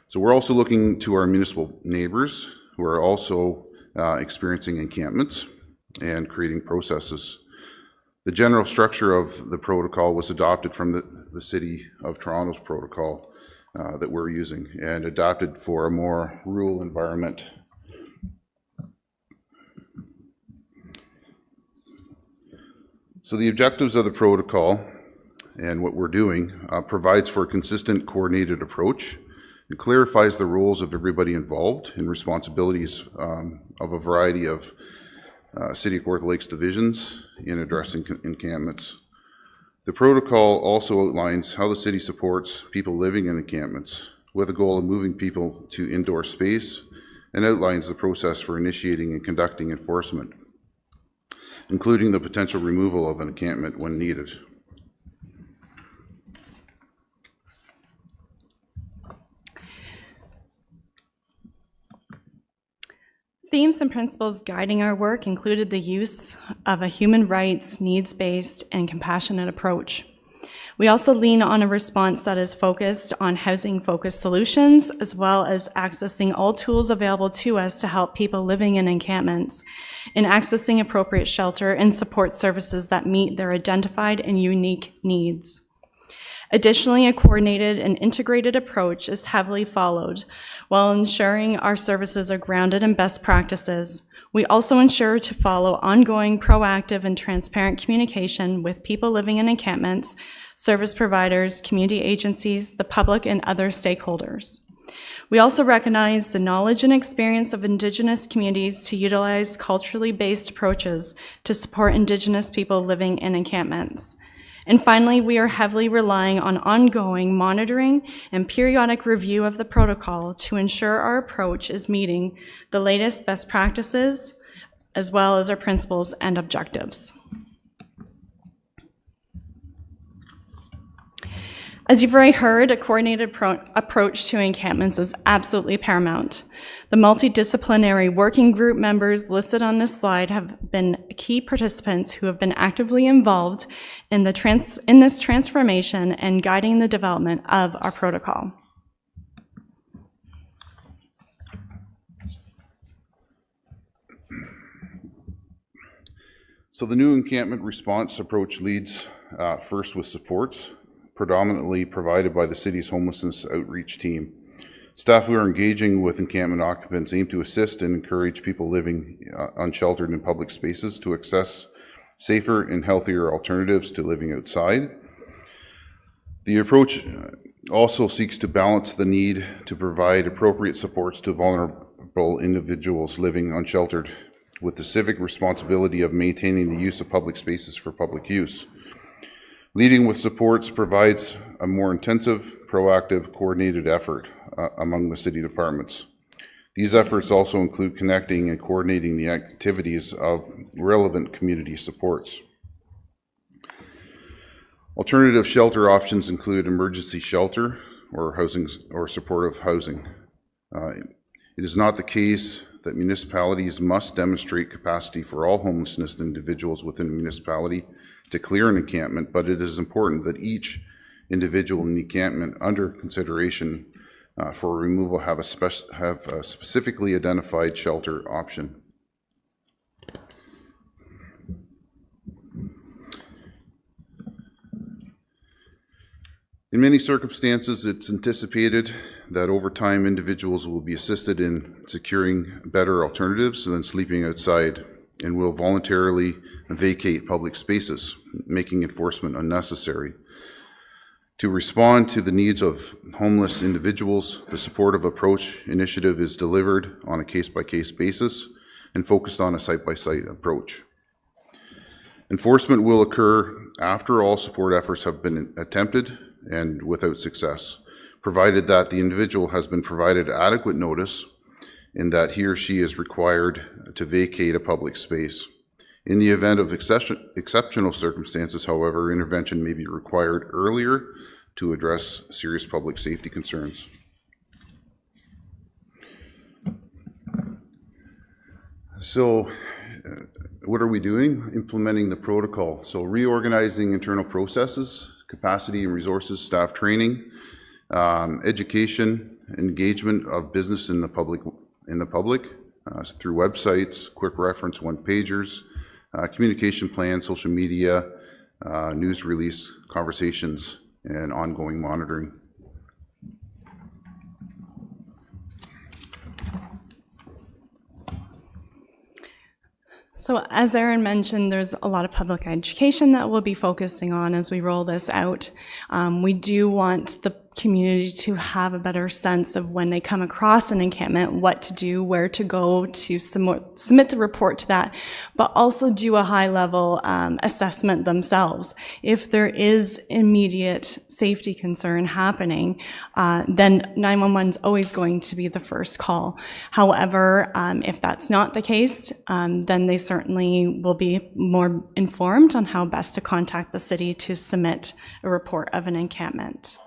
So we're also looking to our municipal neighbors who are also experiencing encampments and creating processes. The general structure of the protocol was adopted from the City of Toronto's protocol that we're using and adapted for a more rural environment. So the objectives of the protocol and what we're doing provides for a consistent, coordinated approach. It clarifies the roles of everybody involved and responsibilities of a variety of City of Kawartha Lakes divisions in addressing encampments. The protocol also outlines how the city supports people living in encampments with the goal of moving people to indoor space, and outlines the process for initiating and conducting enforcement, including the potential removal of an encampment when needed. Themes and principles guiding our work included the use of a human rights, needs-based, and compassionate approach. We also lean on a response that is focused on housing-focused solutions, as well as accessing all tools available to us to help people living in encampments in accessing appropriate shelter and support services that meet their identified and unique needs. Additionally, a coordinated and integrated approach is heavily followed while ensuring our services are grounded in best practices. We also ensure to follow ongoing, proactive, and transparent communication with people living in encampments, service providers, community agencies, the public, and other stakeholders. We also recognize the knowledge and experience of Indigenous communities to utilize culturally based approaches to support Indigenous people living in encampments. And finally, we are heavily relying on ongoing monitoring and periodic review of the protocol to ensure our approach is meeting the latest best practices, as well as our principles and objectives. As you've already heard, a coordinated approach to encampments is absolutely paramount. The multidisciplinary working group members listed on this slide have been key participants who have been actively involved in this transformation and guiding the development of our protocol. So the new encampment response approach leads first with supports, predominantly provided by the city's homelessness outreach team. Staff who are engaging with encampment occupants aim to assist and encourage people living unsheltered in public spaces to access safer and healthier alternatives to living outside. The approach also seeks to balance the need to provide appropriate supports to vulnerable individuals living unsheltered with the civic responsibility of maintaining the use of public spaces for public use. Leading with supports provides a more intensive, proactive, coordinated effort among the city departments. These efforts also include connecting and coordinating the activities of relevant community supports. Alternative shelter options include emergency shelter or housing or supportive housing. It is not the case that municipalities must demonstrate capacity for all homelessness individuals within a municipality to clear an encampment, but it is important that each individual in the encampment under consideration for removal have a specifically identified shelter option. In many circumstances, it's anticipated that over time individuals will be assisted in securing better alternatives than sleeping outside and will voluntarily vacate public spaces, making enforcement unnecessary. To respond to the needs of homeless individuals, the supportive approach initiative is delivered on a case-by-case basis and focused on a site-by-site approach. Enforcement will occur after all support efforts have been attempted and without success, provided that the individual has been provided adequate notice and that he or she is required to vacate a public space. In the event of exceptional circumstances, however, intervention may be required earlier to address serious public safety concerns. So what are we doing? Implementing the protocol. So reorganizing internal processes, capacity and resources, staff training, education, engagement of business in the public through websites, quick reference one-pagers, communication plans, social media, news release, conversations, and ongoing monitoring. So as Aaron mentioned, there's a lot of public education that we'll be focusing on as we roll this out. We do want the community to have a better sense of when they come across an encampment, what to do, where to go to submit the report to that, but also do a high-level assessment themselves. If there is immediate safety concern happening, then 911 is always going to be the first call. However, if that's not the case, then they certainly will be more informed on how best to contact the city to submit a report of an encampment.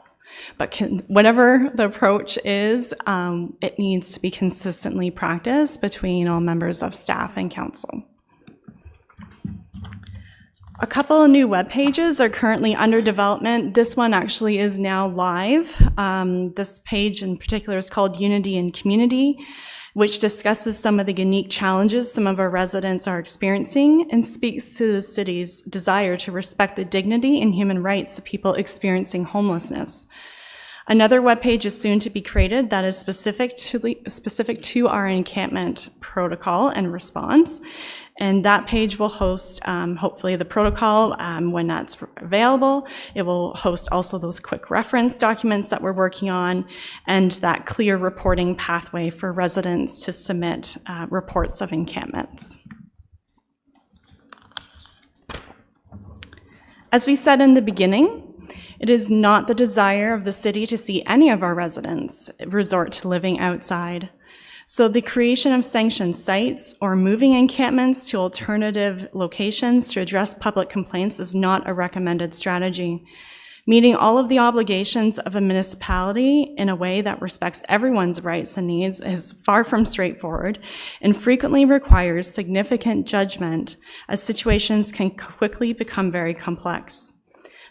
But whatever the approach is, it needs to be consistently practiced between all members of staff and council. A couple of new web pages are currently under development. This one actually is now live. This page in particular is called Unity and Community, which discusses some of the unique challenges some of our residents are experiencing and speaks to the city's desire to respect the dignity and human rights of people experiencing homelessness. Another webpage is soon to be created that is specific to our encampment protocol and response. And that page will host, hopefully, the protocol when that's available. It will host also those quick reference documents that we're working on and that clear reporting pathway for residents to submit reports of encampments. As we said in the beginning, it is not the desire of the city to see any of our residents resort to living outside. So the creation of sanctioned sites or moving encampments to alternative locations to address public complaints is not a recommended strategy. Meeting all of the obligations of a municipality in a way that respects everyone's rights and needs is far from straightforward and frequently requires significant judgment, as situations can quickly become very complex.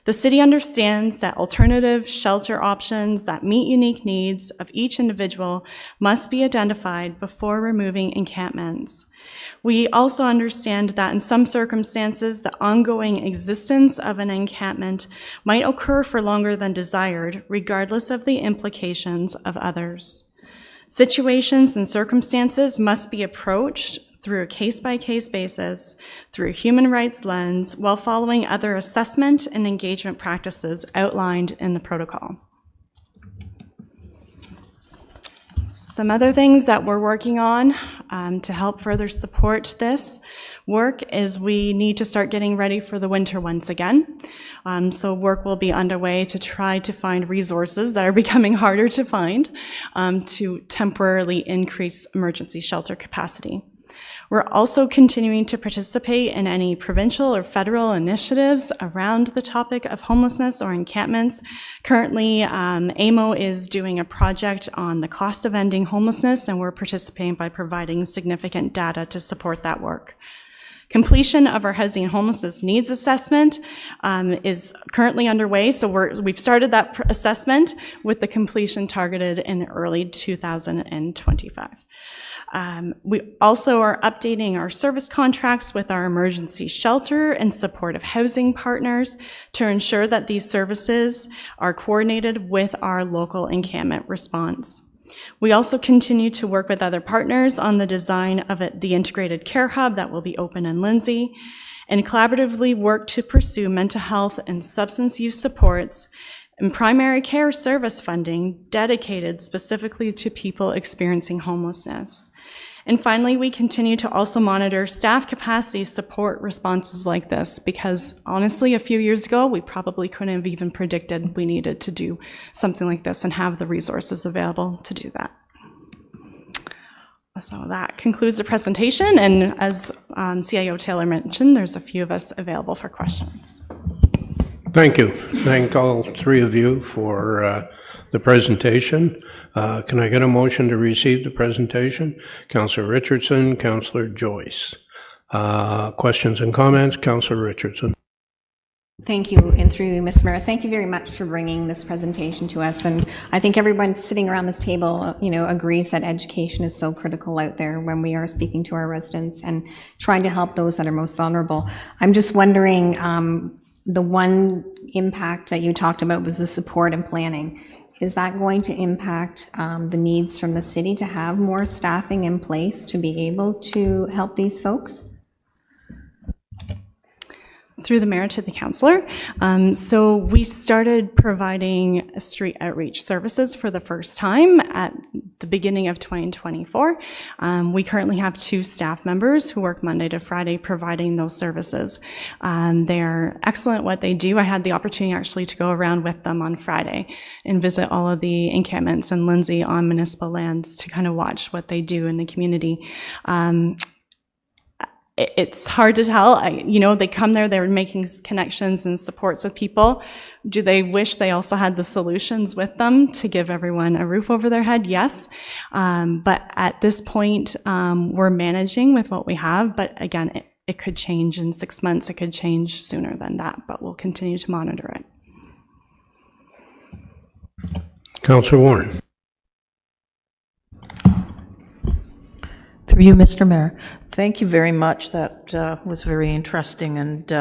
The city understands that alternative shelter options that meet unique needs of each individual must be identified before removing encampments. We also understand that in some circumstances, the ongoing existence of an encampment might occur for longer than desired, regardless of the implications of others. Situations and circumstances must be approached through a case-by-case basis, through a human rights lens, while following other assessment and engagement practices outlined in the protocol. Some other things that we're working on to help further support this work is we need to start getting ready for the winter once again. So work will be underway to try to find resources that are becoming harder to find to temporarily increase emergency shelter capacity. We're also continuing to participate in any provincial or federal initiatives around the topic of homelessness or encampments. Currently, AMO is doing a project on the cost of ending homelessness, and we're participating by providing significant data to support that work. Completion of our housing and homelessness needs assessment is currently underway, so we've started that assessment with the completion targeted in early 2025. We also are updating our service contracts with our emergency shelter and supportive housing partners to ensure that these services are coordinated with our local encampment response. We also continue to work with other partners on the design of the integrated care hub that will be open in Lindsay, and collaboratively work to pursue mental health and substance use supports and primary care service funding dedicated specifically to people experiencing homelessness. And finally, we continue to also monitor staff capacity support responses like this, because honestly, a few years ago, we probably couldn't have even predicted we needed to do something like this and have the resources available to do that. So that concludes the presentation, and as CIO Taylor mentioned, there's a few of us available for questions. Thank you. Thank all three of you for the presentation. Can I get a motion to receive the presentation? Councillor Richardson, Councillor Joyce. Questions and comments? Councillor Richardson. Thank you, and through you, Mr. Mayor, thank you very much for bringing this presentation to us. And I think everyone sitting around this table, agrees that education is so critical out there when we are speaking to our residents and trying to help those that are most vulnerable. I'm just wondering, the one impact that you talked about was the support and planning. Is that going to impact the needs from the city to have more staffing in place to be able to help these folks? Through the mayor to the councillor. So we started providing street outreach services for the first time at the beginning of 2024. We currently have 2 staff members who work Monday to Friday providing those services. They're excellent at what they do. I had the opportunity actually to go around with them on Friday and visit all of the encampments in Lindsay on municipal lands to kind of watch what they do in the community. It's hard to tell. They come there, they're making connections and supports with people. Do they wish they also had the solutions with them to give everyone a roof over their head? Yes. But at this point, we're managing with what we have. But again, it could change in 6 months. It could change sooner than that, but we'll continue to monitor it. Councillor Warren. Through you, Mr. Mayor. Thank you very much. That was very interesting and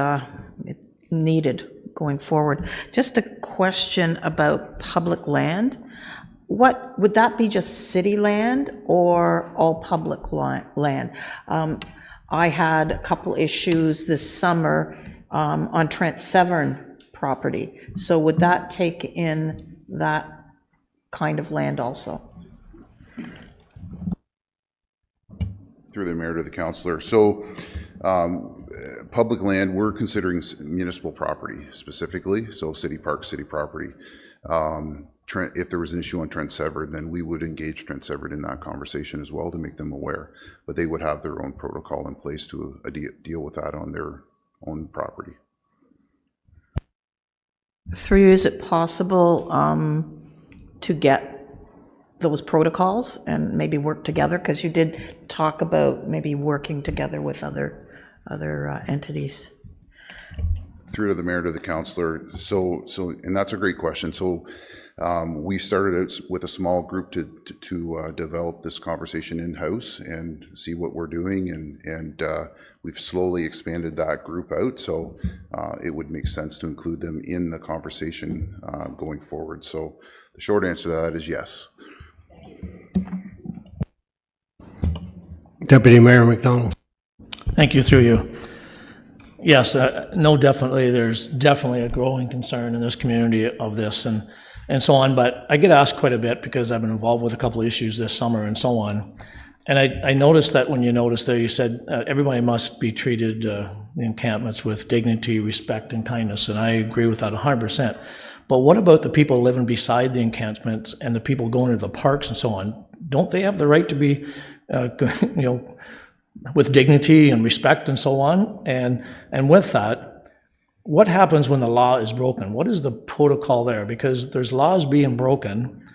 needed going forward. Just a question about public land. What would that be, just city land or all public land? I had a couple issues this summer on Trent Severn property. So would that take in that kind of land also? Through the mayor to the councillor. So public land, we're considering municipal property specifically, so city park, city property. If there was an issue on Trent Severn, then we would engage Trent Severn in that conversation as well to make them aware, but they would have their own protocol in place to deal with that on their own property. Through you, is it possible to get those protocols and maybe work together? Because you did talk about maybe working together with other entities. Through to the mayor to the councillor. So, and that's a great question. So, we started out with a small group to develop this conversation in-house and see what we're doing, and we've slowly expanded that group out. So, it would make sense to include them in the conversation going forward. So, the short answer to that is yes. Deputy Mayor McDonald. Thank you, through you. Yes, no, definitely, there's definitely a growing concern in this community of this and so on, but I get asked quite a bit because I've been involved with a couple of issues this summer and so on. And I noticed that when you noticed there, you said everybody must be treated, the encampments, with dignity, respect, and kindness, and I agree with that 100%. But what about the people living beside the encampments and the people going to the parks and so on? Don't they have the right to be, with dignity and respect and so on? And with that, what happens when the law is broken? What is the protocol there? Because there's laws being broken,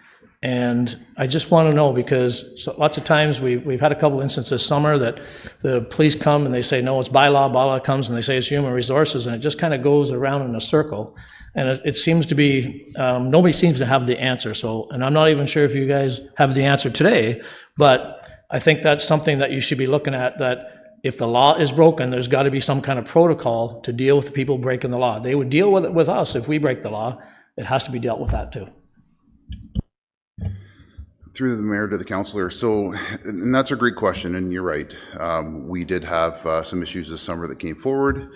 and I just want to know, because lots of times we've had a couple instances this summer that the police come and they say, no, it's bylaw comes and they say it's human resources, and it just kind of goes around in a circle. And it seems to be, nobody seems to have the answer. So, and I'm not even sure if you guys have the answer today, but I think that's something that you should be looking at, that if the law is broken, there's got to be some kind of protocol to deal with the people breaking the law. They would deal with it with us if we break the law. It has to be dealt with that too. Through the mayor to the councillor. So, and that's a great question, and you're right. We did have some issues this summer that came forward.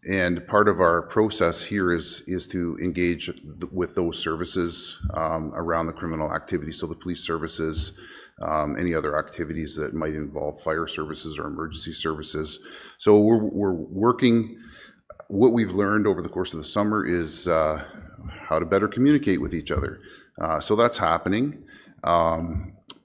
And part of our process here is to engage with those services around the criminal activity. So the police services, any other activities that might involve fire services or emergency services. So we're working. What we've learned over the course of the summer is how to better communicate with each other. So that's happening.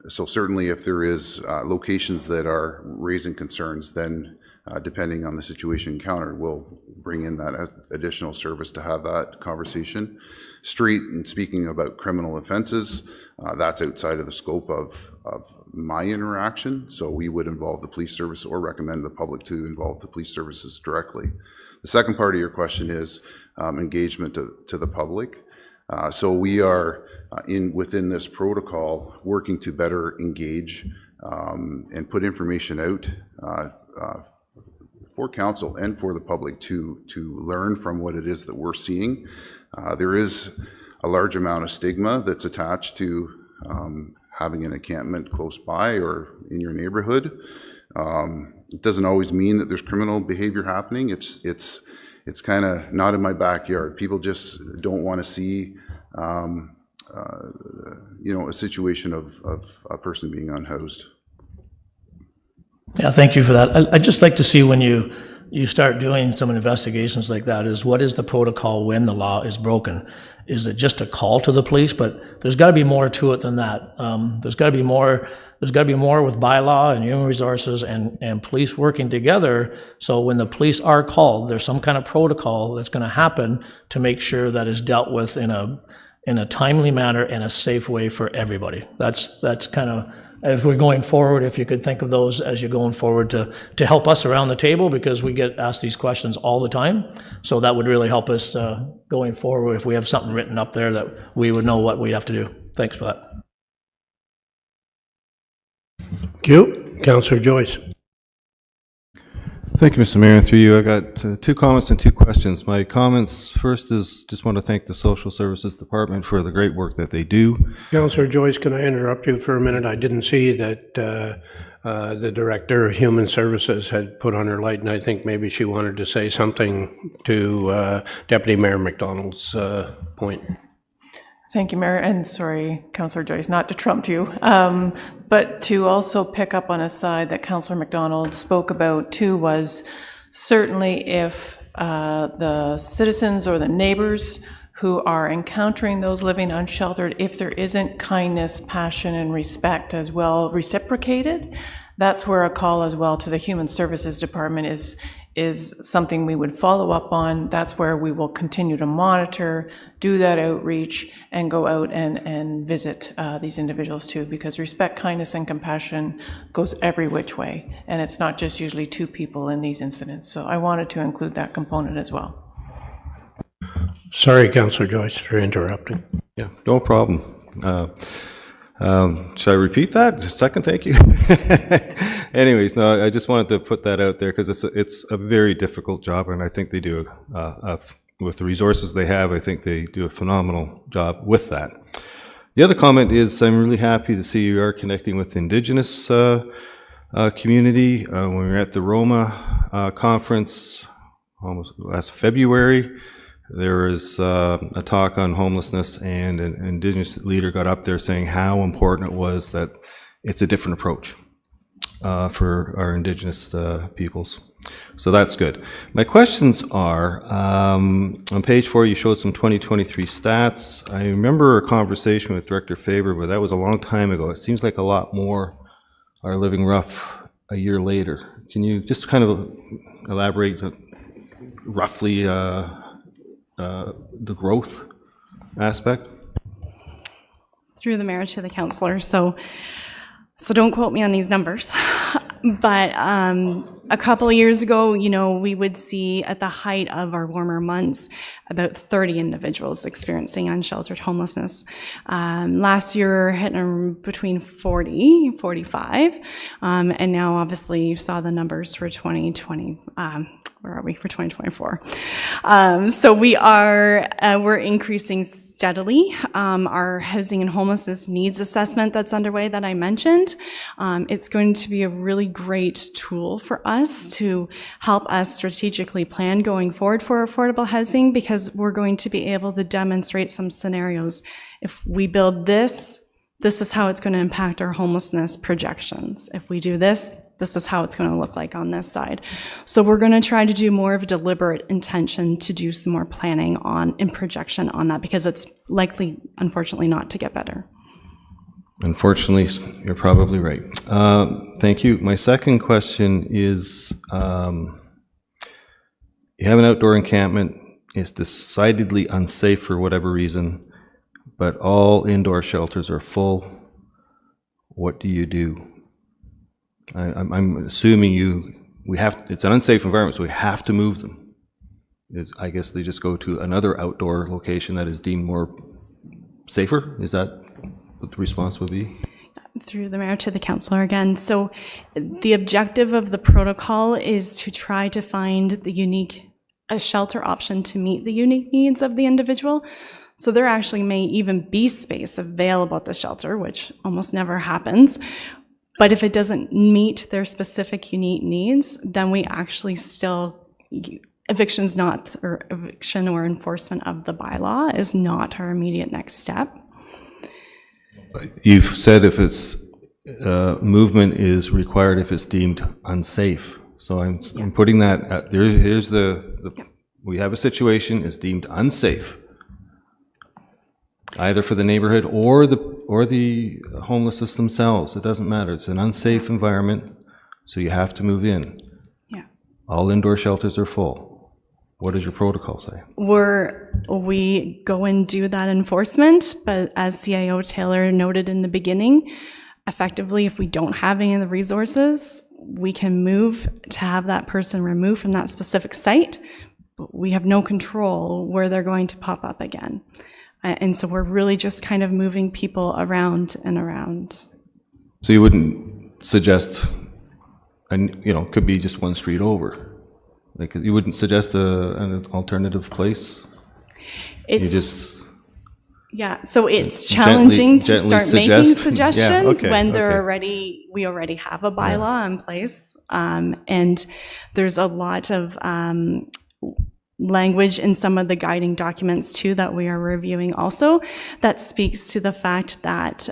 So certainly if there is locations that are raising concerns, then depending on the situation encountered, we'll bring in that additional service to have that conversation. Street, and speaking about criminal offenses, that's outside of the scope of my interaction, so we would involve the police service or recommend the public to involve the police services directly. The second part of your question is engagement to the public. So we are within this protocol working to better engage and put information out for council and for the public to learn from what it is that we're seeing. There is a large amount of stigma that's attached to having an encampment close by or in your neighborhood. It doesn't always mean that there's criminal behavior happening. It's kind of not in my backyard. People just don't want to see, you know, a situation of a person being unhoused. Yeah, thank you for that. I'd just like to see when you start doing some investigations like that is what is the protocol when the law is broken? Is it just a call to the police? But there's got to be more to it than that. There's got to be more. There's got to be more with bylaw and human resources and police working together. So when the police are called, there's some kind of protocol that's going to happen to make sure that is dealt with in a timely manner and a safe way for everybody. That's kind of, as we're going forward, if you could think of those as you're going forward to help us around the table, because we get asked these questions all the time. So that would really help us going forward if we have something written up there that we would know what we have to do. Thanks for that. Thank you. Councillor Joyce. Thank you, Mr. Mayor. Through you, I got 2 comments and 2 questions. My comments first is just want to thank the Social Services Department for the great work that they do. Councillor Joyce, can I interrupt you for a minute? I didn't see that the Director of Human Services had put on her light, and I think maybe she wanted to say something to Deputy Mayor McDonald's point. Thank you, Mayor, and sorry, Councillor Joyce, not to trump you, but to also pick up on a side that Councillor McDonald spoke about too was certainly if the citizens or the neighbors who are encountering those living unsheltered, if there isn't kindness, passion, and respect as well reciprocated, that's where a call as well to the Human Services Department is something we would follow up on. That's where we will continue to monitor, do that outreach, and go out and visit these individuals too, because respect, kindness, and compassion goes every which way, and it's not just usually 2 people in these incidents. So I wanted to include that component as well. Sorry, Councillor Joyce, for interrupting. Yeah, no problem. Should I repeat that? Second, thank you. Anyways, no, I just wanted to put that out there because it's a very difficult job, and I think they do, with the resources they have, I think they do a phenomenal job with that. The other comment is I'm really happy to see you are connecting with the Indigenous community. When we were at the Roma conference almost last February, there was a talk on homelessness, and an Indigenous leader got up there saying how important it was that it's a different approach for our Indigenous peoples. So that's good. My questions are, on page 4, you showed some 2023 stats. I remember a conversation with Director Faber, but that was a long time ago. It seems like a lot more are living rough a year later. Can you just kind of elaborate roughly the growth aspect? Through the mayor to the councillor. So don't quote me on these numbers, but a couple of years ago, you know, we would see at the height of our warmer months about 30 individuals experiencing unsheltered homelessness. Last year, hitting between 40, 45, and now obviously you saw the numbers for 2020. Where are we for 2024? So we're increasing steadily. Our housing and homelessness needs assessment that's underway that I mentioned. It's going to be a really great tool for us to help us strategically plan going forward for affordable housing, because we're going to be able to demonstrate some scenarios. If we build this is how it's going to impact our homelessness projections. If we do this is how it's going to look like on this side. So we're going to try to do more of a deliberate intention to do some more planning on and projection on that, because it's likely, unfortunately, not to get better. Unfortunately, you're probably right. Thank you. My second question is, you have an outdoor encampment, it's decidedly unsafe for whatever reason, but all indoor shelters are full. What do you do? I'm assuming it's an unsafe environment, so we have to move them. I guess they just go to another outdoor location that is deemed more safer? Is that what the response would be? Through the mayor to the councillor again. So the objective of the protocol is to try to find a shelter option to meet the unique needs of the individual. So there actually may even be space available at the shelter, which almost never happens. But if it doesn't meet their specific unique needs, then we actually still, eviction or enforcement of the bylaw is not our immediate next step. You've said if it's, movement is required if it's deemed unsafe. So I'm putting that, here's we have a situation, it's deemed unsafe, either for the neighborhood or the homeless themselves. It doesn't matter. It's an unsafe environment, so you have to move in. Yeah. All indoor shelters are full. What does your protocol say? We go and do that enforcement, but as CIO Taylor noted in the beginning, effectively, if we don't have any of the resources, we can move to have that person removed from that specific site, but we have no control where they're going to pop up again. And so we're really just kind of moving people around and around. So you wouldn't suggest, could be just one street over. Like, you wouldn't suggest an alternative place? Yeah, so it's challenging to start making suggestions when we already have a bylaw in place. And there's a lot of language in some of the guiding documents too that we are reviewing also that speaks to the fact that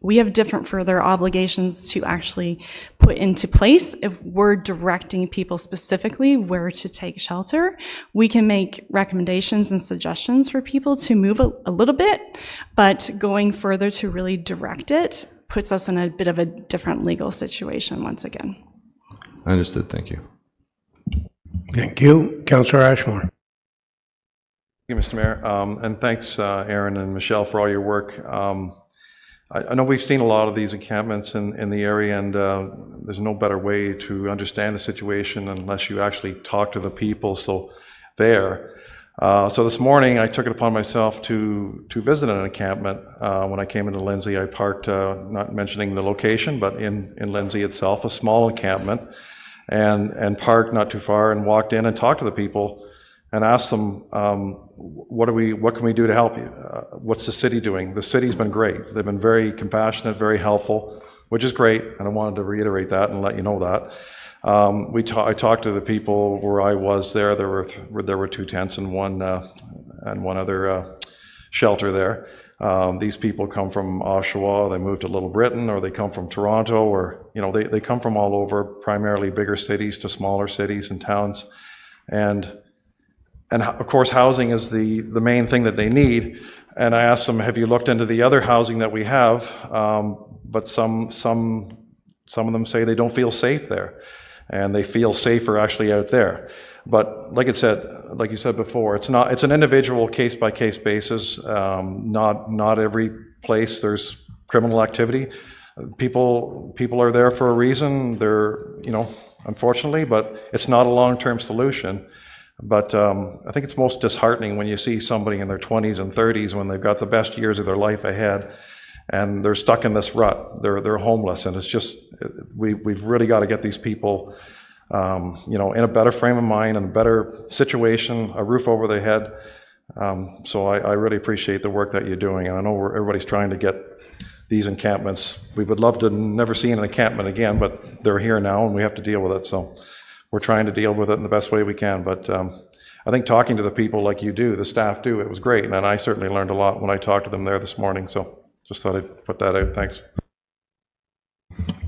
we have different further obligations to actually put into place. If we're directing people specifically where to take shelter, we can make recommendations and suggestions for people to move a little bit, but going further to really direct it puts us in a bit of a different legal situation once again. Understood. Thank you. Thank you. Councillor Ashmore. Thank you, Mr. Mayor. And thanks, Aaron and Michelle, for all your work. I know we've seen a lot of these encampments in the area, and there's no better way to understand the situation unless you actually talk to the people so this morning I took it upon myself to visit an encampment. When I came into Lindsay, I parked, not mentioning the location, but in Lindsay itself, a small encampment, and parked not too far and walked in and talked to the people and asked them, what can we do to help you? What's the city doing? The city's been great. They've been very compassionate, very helpful, which is great, and I wanted to reiterate that and let you know that. I talked to the people where I was there. There were 2 tents and one other shelter there. These people come from Oshawa, they moved to Little Britain, or they come from Toronto, or they come from all over, primarily bigger cities to smaller cities and towns, and of course housing is the main thing that they need. And I asked them, have you looked into the other housing that we have? But some of them say they don't feel safe there, and they feel safer actually out there. But like you said before, it's an individual case-by-case basis. Not every place there's criminal activity. People are there for a reason. They're, unfortunately, but it's not a long-term solution. But I think it's most disheartening when you see somebody in their 20s and 30s when they've got the best years of their life ahead, and they're stuck in this rut. They're homeless, and it's just we've really got to get these people in a better frame of mind and a better situation, a roof over their head. So I really appreciate the work that you're doing, and I know everybody's trying to get these encampments. We would love to never see an encampment again, but they're here now, and we have to deal with it. So we're trying to deal with it in the best way we can. But I think talking to the people like you do, the staff do, it was great, and I certainly learned a lot when I talked to them there this morning. So just thought I'd put that out. Thanks.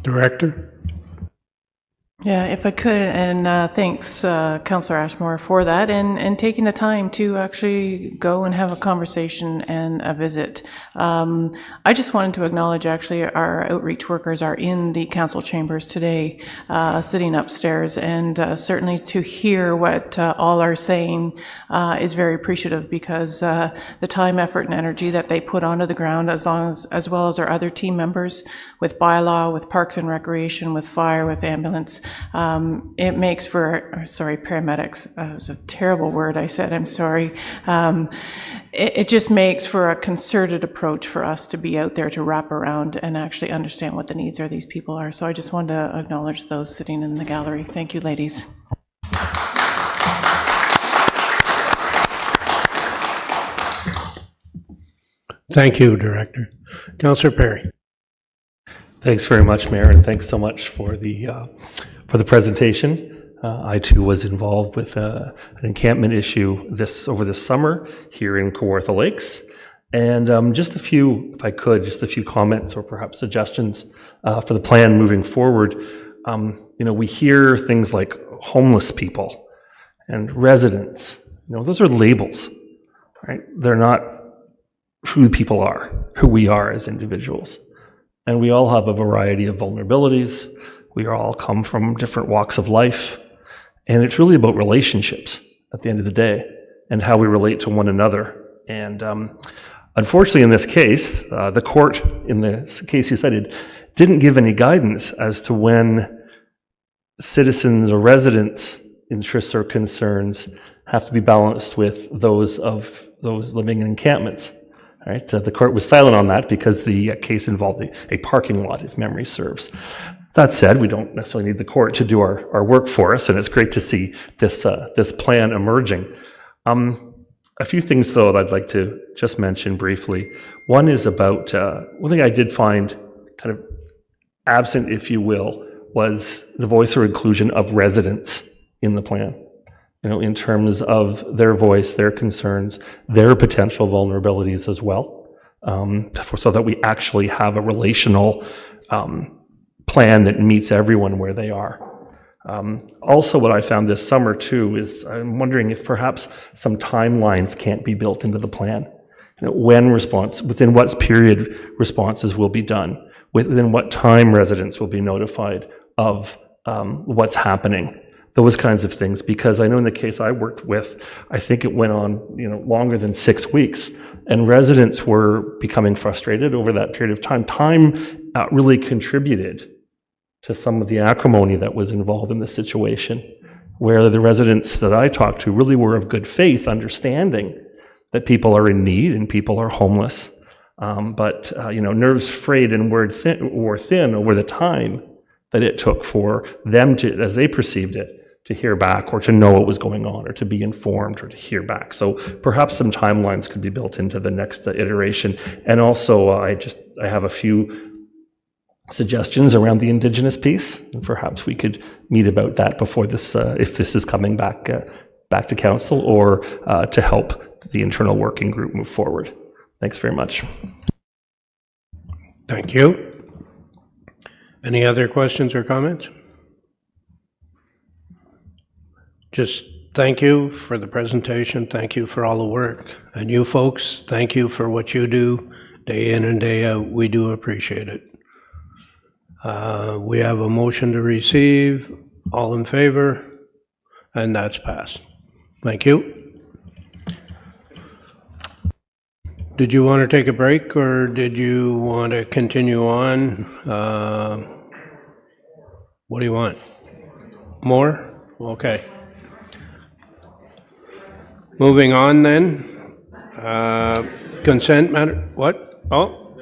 Director? Yeah, if I could, and thanks, Councillor Ashmore, for that, and taking the time to actually go and have a conversation and a visit. I just wanted to acknowledge, actually, our outreach workers are in the council chambers today, sitting upstairs, and certainly to hear what all are saying is very appreciative, because the time, effort, and energy that they put onto the ground, as well as our other team members with bylaw, with Parks and Recreation, with fire, with ambulance. It makes for, sorry, paramedics, it was a terrible word I said, I'm sorry. It just makes for a concerted approach for us to be out there to wrap around and actually understand what the needs of these people are. So I just wanted to acknowledge those sitting in the gallery. Thank you, ladies. Thank you, Director. Councillor Perry. Thanks very much, Mayor, and thanks so much for the presentation. I too was involved with an encampment issue over this summer here in Kawartha Lakes, and just a few, if I could, just a few comments or perhaps suggestions for the plan moving forward. We hear things like homeless people and residents. Those are labels, right? They're not who people are, who we are as individuals. And we all have a variety of vulnerabilities. We all come from different walks of life. And it's really about relationships at the end of the day and how we relate to one another. And unfortunately, in this case, the court, in the case you cited, didn't give any guidance as to when citizens or residents' interests or concerns have to be balanced with those of those living in encampments. Right? The court was silent on that because the case involved a parking lot, if memory serves. That said, we don't necessarily need the court to do our work for us, and it's great to see this plan emerging. A few things, though, that I'd like to just mention briefly. One is about, one thing I did find kind of absent, if you will, was the voice or inclusion of residents in the plan. In terms of their voice, their concerns, their potential vulnerabilities as well, so that we actually have a relational plan that meets everyone where they are. Also, what I found this summer too is I'm wondering if perhaps some timelines can't be built into the plan. Within what period responses will be done, within what time residents will be notified of what's happening. Those kinds of things, because I know in the case I worked with, I think it went on, longer than 6 weeks, and residents were becoming frustrated over that period of time. Time really contributed to some of the acrimony that was involved in the situation, where the residents that I talked to really were of good faith, understanding that people are in need and people are homeless, but nerves frayed and wore thin over the time that it took for them to, as they perceived it, to hear back or to know what was going on or to be informed or to hear back. So perhaps some timelines could be built into the next iteration. And also, I have a few suggestions around the Indigenous piece, and perhaps we could meet about that before this, if this is coming back to council, or to help the internal working group move forward. Thanks very much. Thank you. Any other questions or comments? Just thank you for the presentation. Thank you for all the work. And you folks, thank you for what you do day in and day out. We do appreciate it. We have a motion to receive. All in favor? And that's passed. Thank you. Did you want to take a break, or did you want to continue on? What do you want? More? Okay. Moving on then. Consent matter, what? Oh,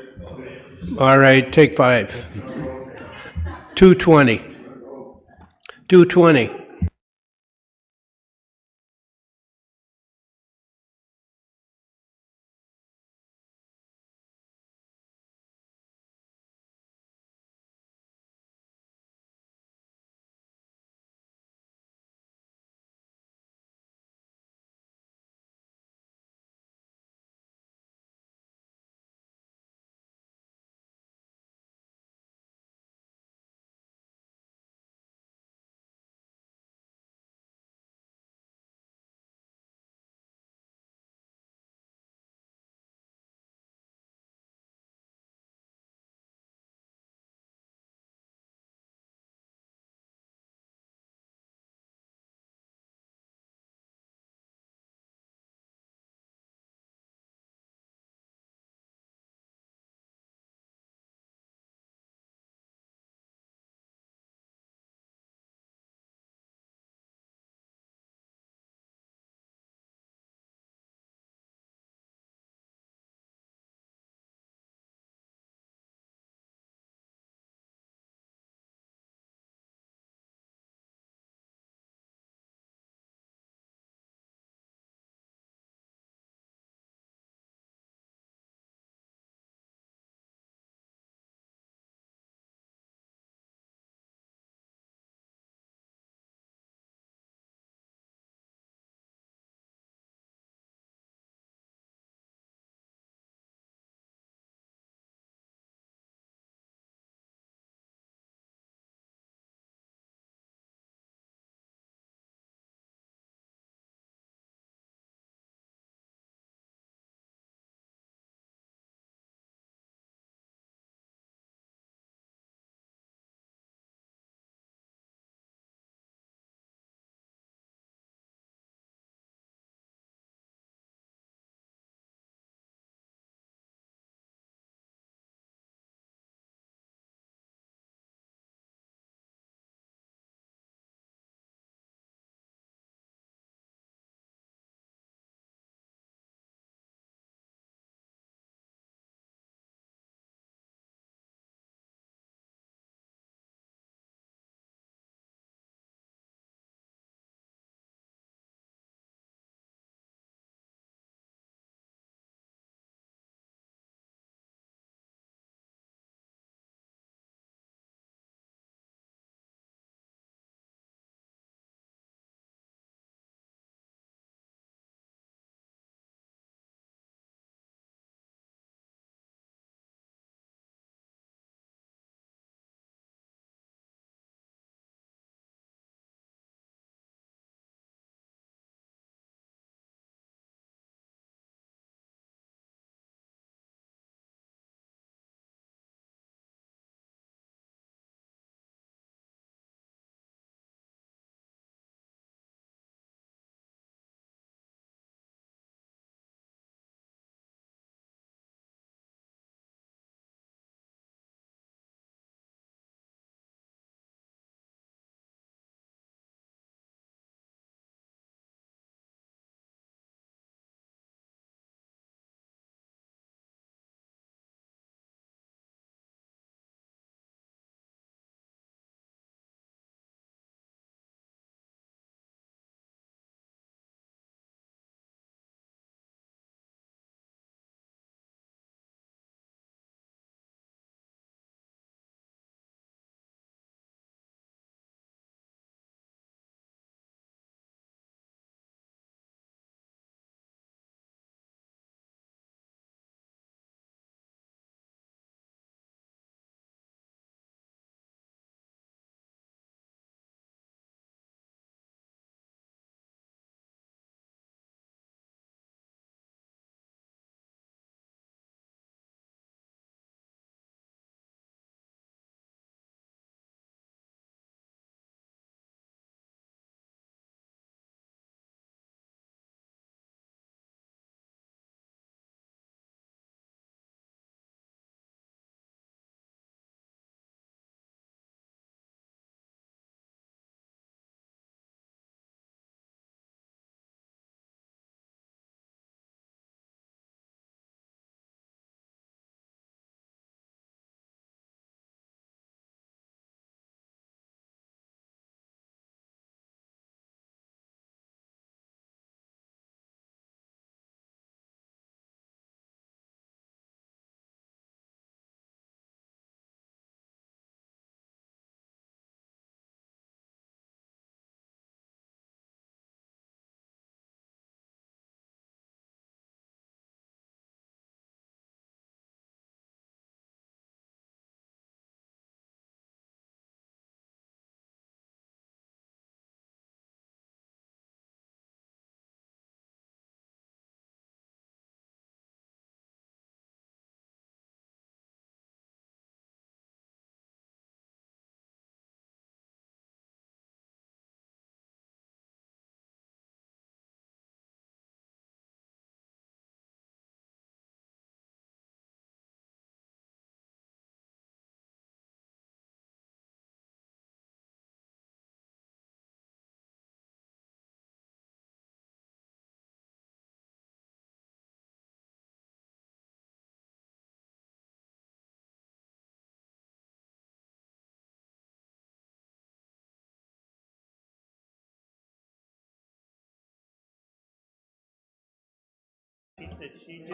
all right, take 5. 220. 220.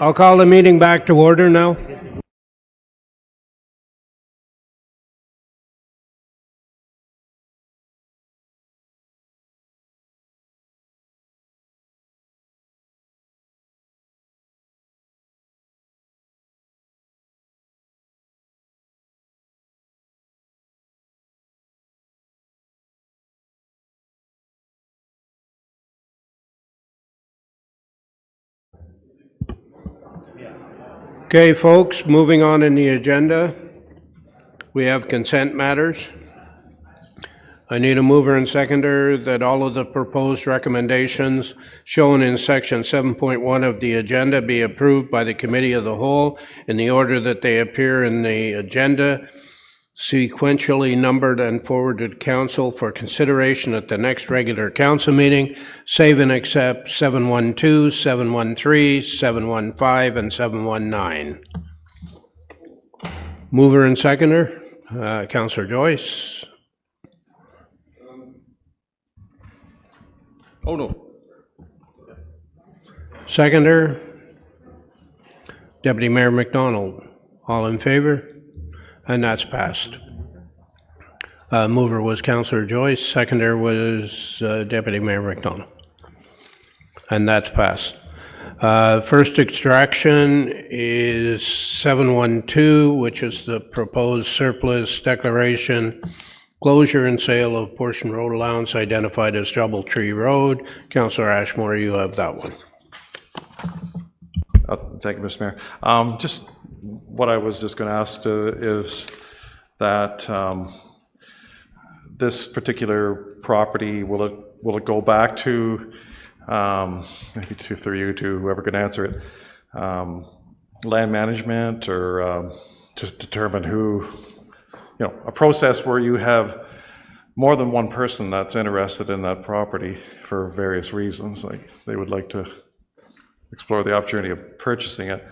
I'll call the meeting back to order now. Okay, folks, moving on in the agenda, we have consent matters. I need a mover and seconder that all of the proposed recommendations shown in section 7.1 of the agenda be approved by the Committee of the Whole in the order that they appear in the agenda, sequentially numbered and forwarded to council for consideration at the next regular council meeting, save and except 712, 713, 715, and 719. Mover and seconder, Councillor Joyce. Oh, no. Seconder, Deputy Mayor McDonald. All in favor? And that's passed. Mover was Councillor Joyce, seconder was Deputy Mayor McDonald. And that's passed. First extraction is 712, which is the proposed surplus declaration, closure and sale of portion road allowance identified as Doubletree Road. Councillor Ashmore, you have that one. Thank you, Mr. Mayor. Just what I was just going to ask is that this particular property, will it go back to, maybe through you to whoever can answer it, land management, or just determine who, a process where you have more than one person that's interested in that property for various reasons, like they would like to explore the opportunity of purchasing it.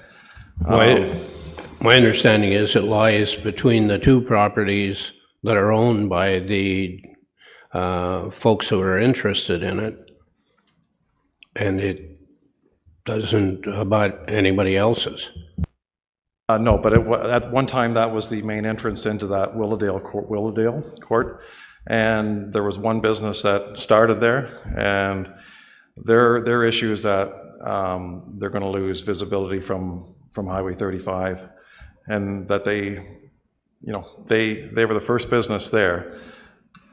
My understanding is it lies between the two properties that are owned by the folks who are interested in it, and it doesn't abut anybody else's. No, but at one time that was the main entrance into that Willowdale Court, and there was one business that started there, and their issue is that they're going to lose visibility from Highway 35, and that they were the first business there,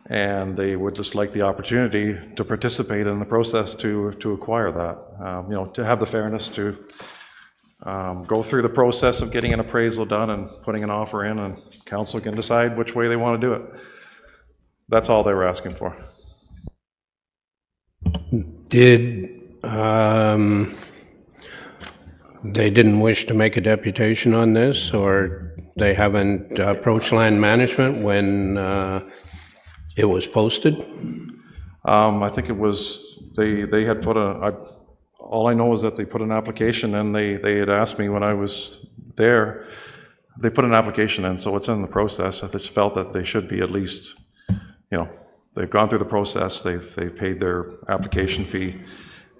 and they would just like the opportunity to participate in the process to acquire that, to have the fairness to go through the process of getting an appraisal done and putting an offer in, and council can decide which way they want to do it. That's all they were asking for. They didn't wish to make a deputation on this, or they haven't approached land management when it was posted? I think it was, they had put all I know is that they put an application in. They had asked me when I was there, they put an application in, so it's in the process. I just felt that they should be at least, they've gone through the process, they've paid their application fee,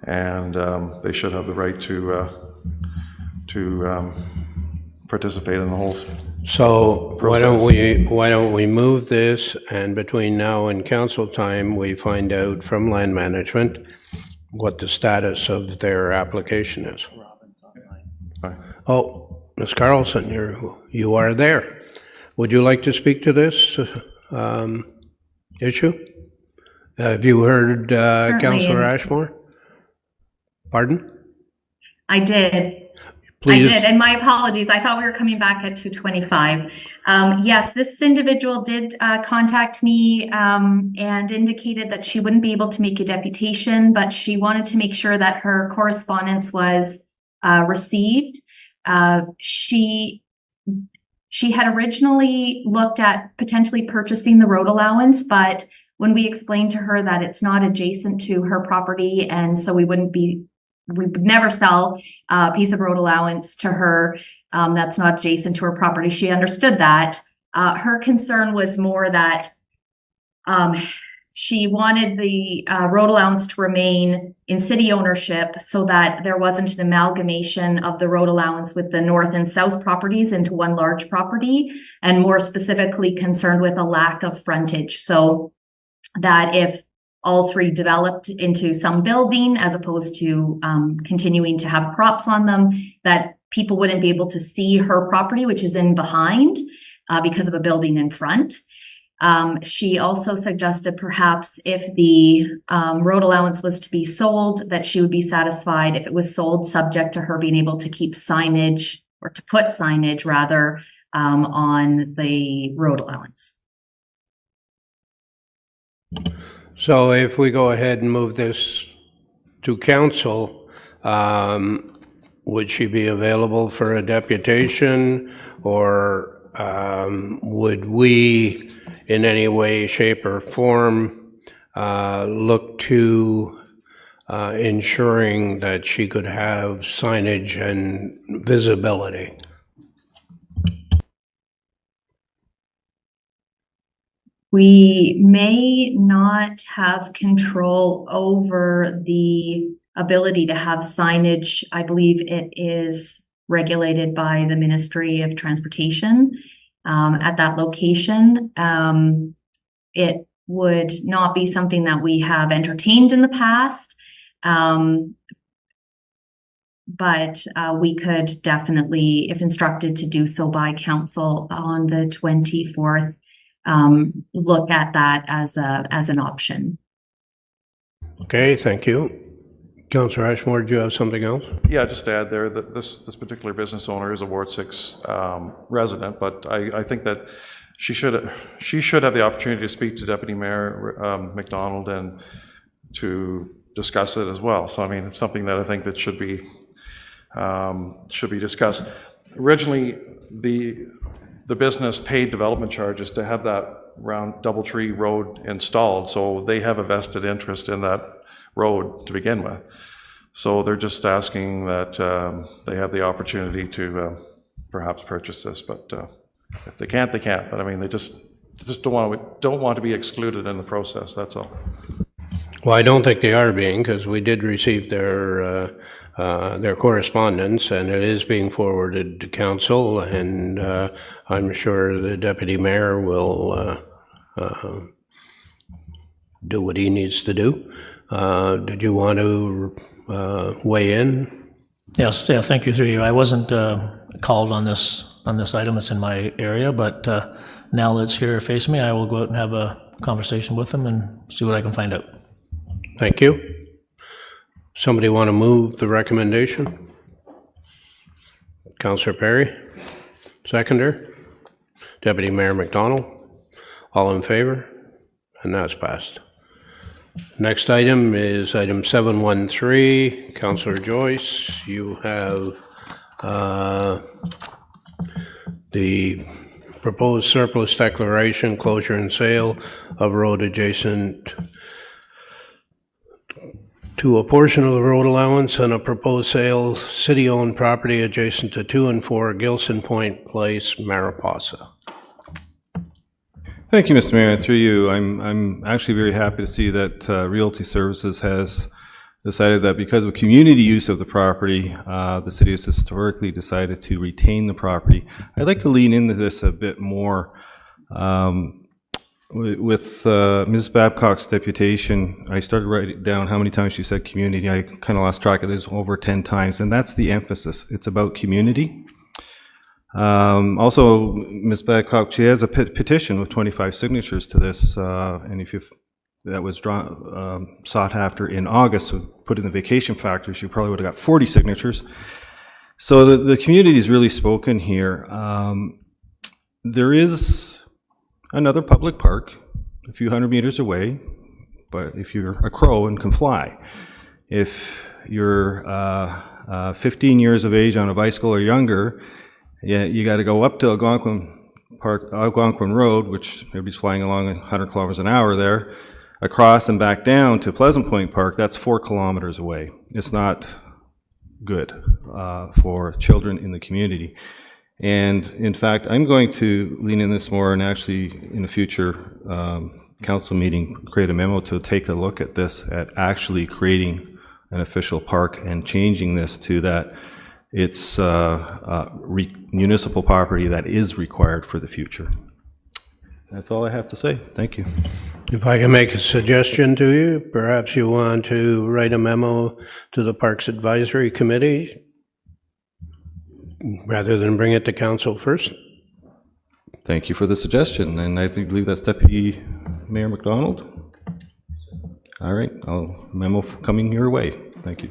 and they should have the right to participate in the whole So process. why don't we move this, and between now and council time, we find out from land management what the status of their application is. Oh, Ms. Carlson, you are there. Would you like to speak to this issue? Have you heard Councillor Ashmore? Pardon? I did. Please. I did, and my apologies. I thought we were coming back at 2:25. Yes, this individual did contact me and indicated that she wouldn't be able to make a deputation, but she wanted to make sure that her correspondence was received. She had originally looked at potentially purchasing the road allowance, but when we explained to her that it's not adjacent to her property, and so we would never sell a piece of road allowance to her that's not adjacent to her property. She understood that. Her concern was more that she wanted the road allowance to remain in city ownership so that there wasn't an amalgamation of the road allowance with the north and south properties into one large property, and more specifically concerned with a lack of frontage. So that if all three developed into some building as opposed to continuing to have crops on them, that people wouldn't be able to see her property, which is in behind, because of a building in front. She also suggested perhaps if the road allowance was to be sold, that she would be satisfied if it was sold subject to her being able to keep signage, or to put signage rather, on the road allowance. So if we go ahead and move this to council, would she be available for a deputation, or would we in any way, shape, or form look to ensuring that she could have signage and visibility? We may not have control over the ability to have signage. I believe it is regulated by the Ministry of Transportation at that location. It would not be something that we have entertained in the past, but we could definitely, if instructed to do so by council on the 24th, look at that as an option. Okay, thank you. Councillor Ashmore, do you have something else? Yeah, just to add there that this particular business owner is a Ward 6 resident, but I think that she should have the opportunity to speak to Deputy Mayor McDonald and to discuss it as well. So I mean, it's something that I think that should be discussed. Originally, the business paid development charges to have that round Doubletree Road installed, so they have a vested interest in that road to begin with. So they're just asking that they have the opportunity to perhaps purchase this, but if they can't, they can't. But I mean, they just don't want to be excluded in the process, that's all. Well, I don't think they are being, because we did receive their correspondence, and it is being forwarded to council, and I'm sure the deputy mayor will do what he needs to do. Did you want to weigh in? Yes, yeah, thank you, through you. I wasn't called on this item. It's in my area, but now that it's here facing me, I will go out and have a conversation with them and see what I can find out. Thank you. Somebody want to move the recommendation? Councillor Perry, seconder. Deputy Mayor McDonald, all in favor? And that's passed. Next item is item 713. Councillor Joyce, you have the proposed surplus declaration, closure and sale of road adjacent to a portion of the road allowance and a proposed sale, city-owned property adjacent to 2 and 4 Gilson Point Place, Mariposa. Thank you, Mr. Mayor. Through you, I'm actually very happy to see that Realty Services has decided that because of community use of the property, the city has historically decided to retain the property. I'd like to lean into this a bit more. With Ms. Babcock's deputation, I started writing down how many times she said community. I kind of lost track of this, over 10 times, and that's the emphasis. It's about community. Also, Ms. Babcock, she has a petition with 25 signatures to this, and if that was sought after in August, so put in the vacation factor, she probably would have got 40 signatures. So the community is really spoken here. There is another public park a few hundred meters away, but if you're a crow and can fly, if you're 15 years of age on a bicycle or younger, yeah, you got to go up to Algonquin Road, which everybody's flying along at 100 kilometers an hour there, across and back down to Pleasant Point Park. That's 4 kilometers away. It's not good for children in the community. And in fact, I'm going to lean in this more and actually in a future council meeting, create a memo to take a look at this, at actually creating an official park and changing this to that it's municipal property that is required for the future. That's all I have to say. Thank you. If I can make a suggestion to you, perhaps you want to write a memo to the Parks Advisory Committee rather than bring it to council first. Thank you for the suggestion, and I believe that's Deputy Mayor McDonald. All right, memo coming your way. Thank you.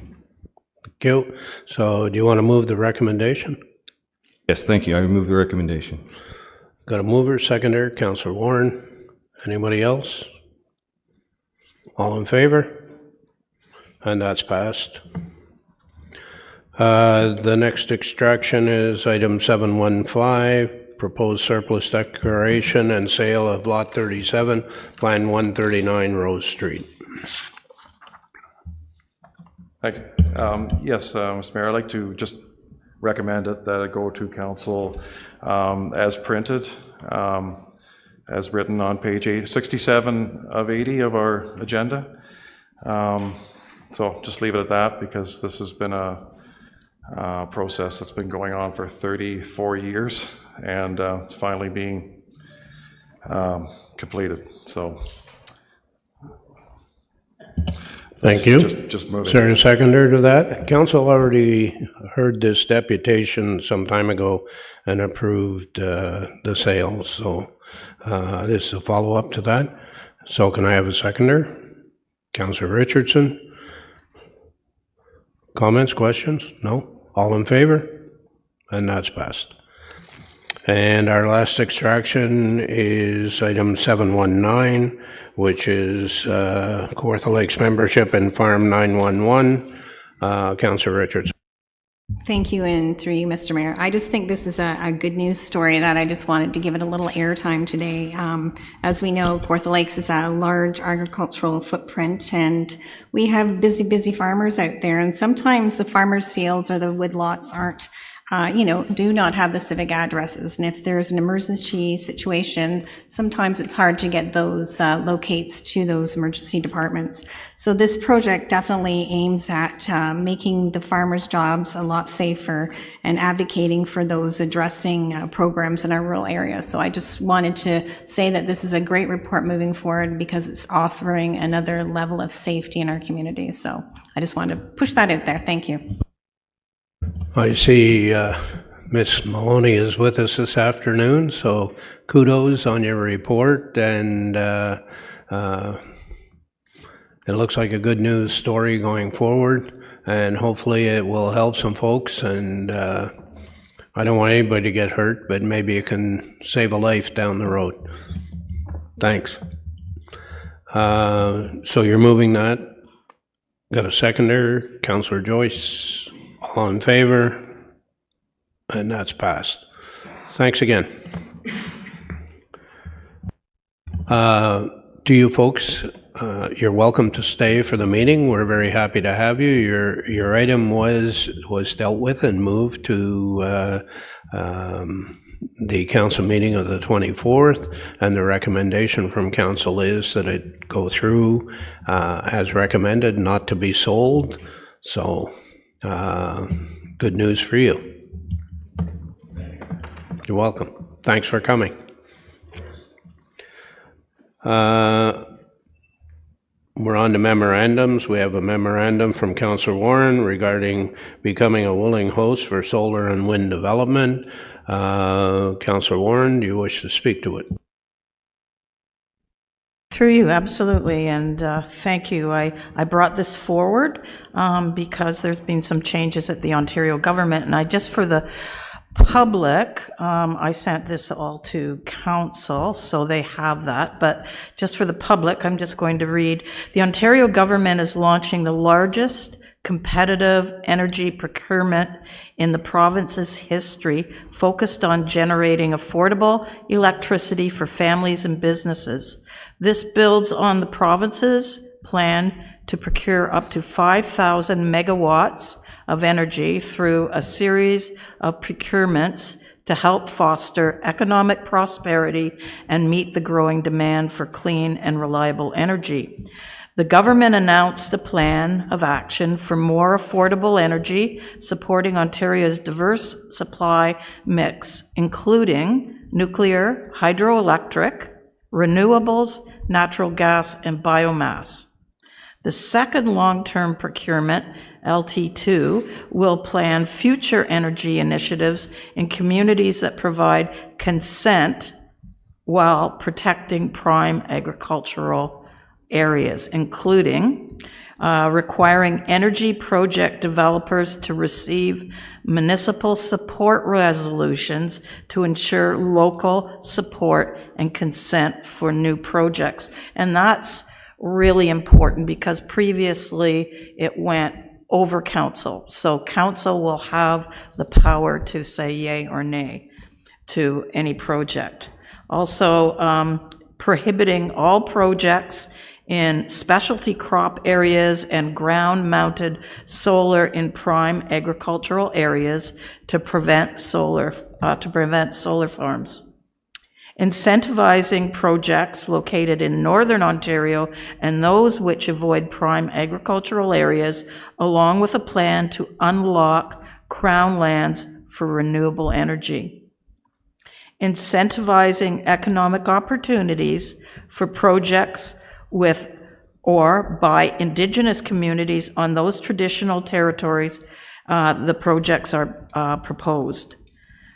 Thank you. So do you want to move the recommendation? Yes, thank you. I move the recommendation. Got a mover, seconder, Councillor Warren. Anybody else? All in favor? And that's passed. The next extraction is item 715, proposed surplus declaration and sale of Lot 37, Plan 139 Rose Street. Thank you. Yes, Mr. Mayor, I'd like to just recommend that it go to council as printed, as written on page 67 of 80 of our agenda. So just leave it at that, because this has been a process that's been going on for 34 years, and it's finally being completed. So thank you. Just move it. Is there a seconder to that? Council already heard this deputation some time ago and approved the sale, so this is a follow-up to that. So can I have a seconder? Councillor Richardson? Comments, questions? No? All in favor? And that's passed. And our last extraction is item 719, which is Kawartha Lakes membership in Farm 911. Councillor Richardson. Thank you, and through you, Mr. Mayor. I just think this is a good news story that I just wanted to give it a little airtime today. As we know, Kawartha Lakes is a large agricultural footprint, and we have busy farmers out there, and sometimes the farmers' fields or the woodlots aren't do not have the civic addresses. And if there's an emergency situation, sometimes it's hard to get those locates to those emergency departments. So this project definitely aims at making the farmers' jobs a lot safer and advocating for those addressing programs in our rural areas. So I just wanted to say that this is a great report moving forward, because it's offering another level of safety in our community. So I just wanted to push that out there. Thank you. I see Ms. Maloney is with us this afternoon, so kudos on your report, and it looks like a good news story going forward, and hopefully it will help some folks, and I don't want anybody to get hurt, but maybe it can save a life down the road. Thanks. So you're moving that. Got a seconder, Councillor Joyce. All in favor? And that's passed. Thanks again. To you folks, you're welcome to stay for the meeting. We're very happy to have you. Your item was dealt with and moved to the council meeting of the 24th, and the recommendation from council is that it go through as recommended, not to be sold. So good news for you. You're welcome. Thanks for coming. We're on to memorandums. We have a memorandum from Councillor Warren regarding becoming a willing host for solar and wind development. Councillor Warren, do you wish to speak to it? Through you, absolutely, and thank you. I brought this forward because there's been some changes at the Ontario government, and I just for the public, I sent this all to council, so they have that, but just for the public, I'm just going to read. The Ontario government is launching the largest competitive energy procurement in the province's history, focused on generating affordable electricity for families and businesses. This builds on the province's plan to procure up to 5,000 megawatts of energy through a series of procurements to help foster economic prosperity and meet the growing demand for clean and reliable energy. The government announced a plan of action for more affordable energy, supporting Ontario's diverse supply mix, including nuclear, hydroelectric, renewables, natural gas, and biomass. The second long-term procurement, LT2, will plan future energy initiatives in communities that provide consent while protecting prime agricultural areas, including requiring energy project developers to receive municipal support resolutions to ensure local support and consent for new projects. And that's really important because previously it went over council. So council will have the power to say yay or nay to any project. Also, prohibiting all projects in specialty crop areas and ground-mounted solar in prime agricultural areas to prevent solar farms. Incentivizing projects located in Northern Ontario and those which avoid prime agricultural areas, along with a plan to unlock Crown lands for renewable energy. Incentivizing economic opportunities for projects with or by Indigenous communities on those traditional territories the projects are proposed.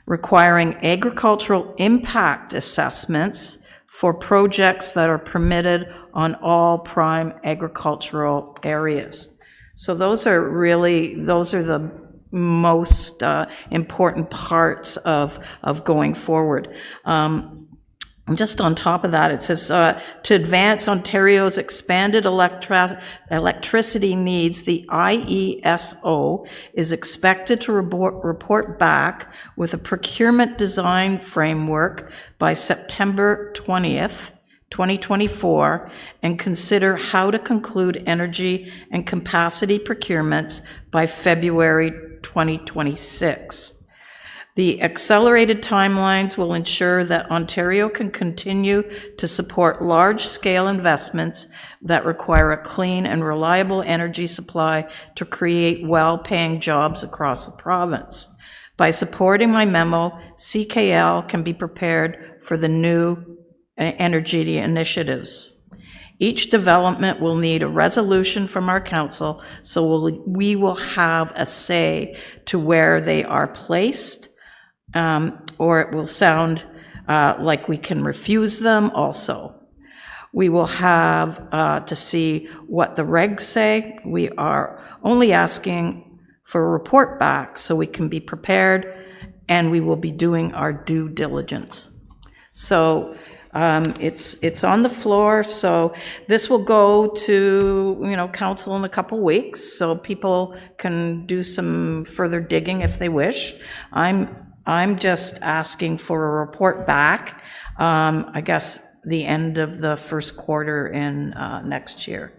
Requiring agricultural impact assessments for projects that are permitted on all prime agricultural areas. So those are the most important parts of going forward. Just on top of that, it says, to advance Ontario's expanded electricity needs, the IESO is expected to report back with a procurement design framework by September 20th, 2024, and consider how to conclude energy and capacity procurements by February 2026. The accelerated timelines will ensure that Ontario can continue to support large-scale investments that require a clean and reliable energy supply to create well-paying jobs across the province. By supporting my memo, CKL can be prepared for the new energy initiatives. Each development will need a resolution from our council, so we will have a say to where they are placed, or it will sound like we can refuse them also. We will have to see what the regs say. We are only asking for a report back so we can be prepared, and we will be doing our due diligence. So it's on the floor, so this will go to council in a couple weeks, so people can do some further digging if they wish. I'm just asking for a report back, I guess the end of the first quarter in next year.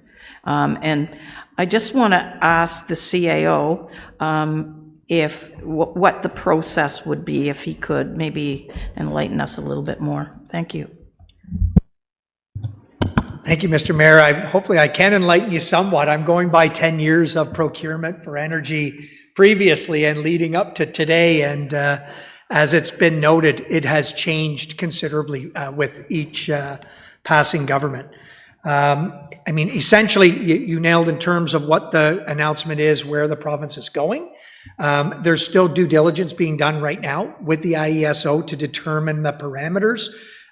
And I just want to ask the CAO what the process would be, if he could maybe enlighten us a little bit more. Thank you. Thank you, Mr. Mayor. Hopefully I can enlighten you somewhat. I'm going by 10 years of procurement for energy previously and leading up to today, and as it's been noted, it has changed considerably with each passing government. I mean, essentially, you nailed in terms of what the announcement is, where the province is going. There's still due diligence being done right now with the IESO to determine the parameters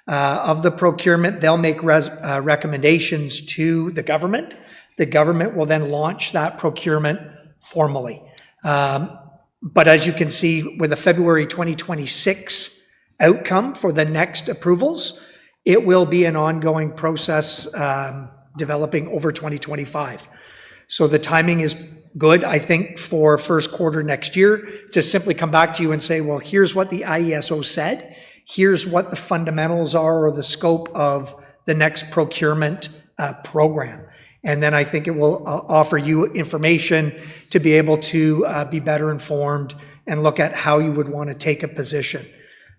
of the procurement. They'll make recommendations to the government. The government will then launch that procurement formally. But as you can see, with a February 2026 outcome for the next approvals, it will be an ongoing process developing over 2025. So the timing is good, I think, for first quarter next year to simply come back to you and say, well, here's what the IESO said. Here's what the fundamentals are or the scope of the next procurement program. And then I think it will offer you information to be able to be better informed and look at how you would want to take a position.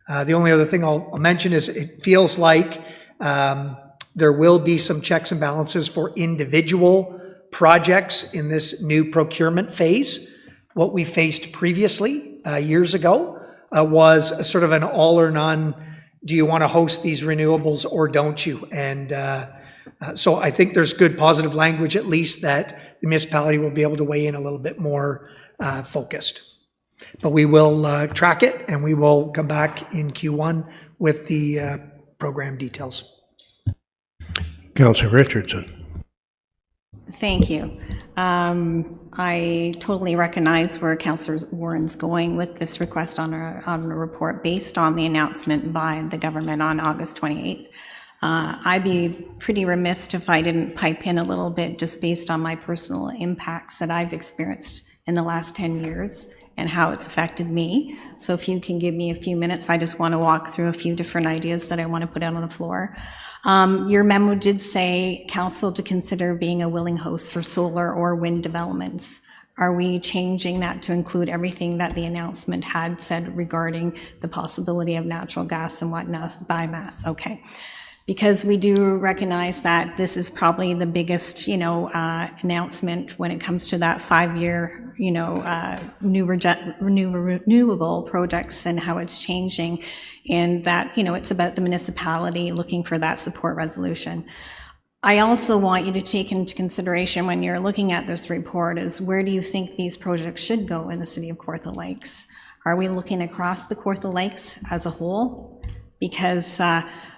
The only other thing I'll mention is it feels like there will be some checks and balances for individual projects in this new procurement phase. What we faced previously, years ago, was a sort of an all or none, do you want to host these renewables or don't you? And so I think there's good positive language, at least, that the municipality will be able to weigh in a little bit more focused. But we will track it, and we will come back in Q1 with the program details. Councillor Richardson. Thank you. I totally recognize where Councillor Warren's going with this request on a report based on the announcement by the government on August 28th. I'd be pretty remiss if I didn't pipe in a little bit just based on my personal impacts that I've experienced in the last 10 years and how it's affected me. So if you can give me a few minutes, I just want to walk through a few different ideas that I want to put out on the floor. Your memo did say council to consider being a willing host for solar or wind developments. Are we changing that to include everything that the announcement had said regarding the possibility of natural gas and whatnot, biomass? Okay. Because we do recognize that this is probably the biggest, announcement when it comes to that 5-year, renewable projects and how it's changing, and that, it's about the municipality looking for that support resolution. I also want you to take into consideration when you're looking at this report is where do you think these projects should go in the city of Kawartha Lakes? Are we looking across the Kawartha Lakes as a whole? Because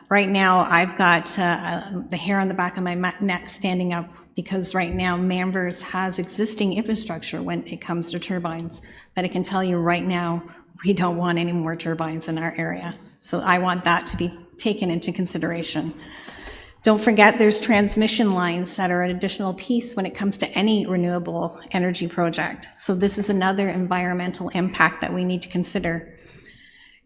right now, I've got the hair on the back of my neck standing up because right now Manvers has existing infrastructure when it comes to turbines. But I can tell you right now, we don't want any more turbines in our area. So I want that to be taken into consideration. Don't forget there's transmission lines that are an additional piece when it comes to any renewable energy project. So this is another environmental impact that we need to consider.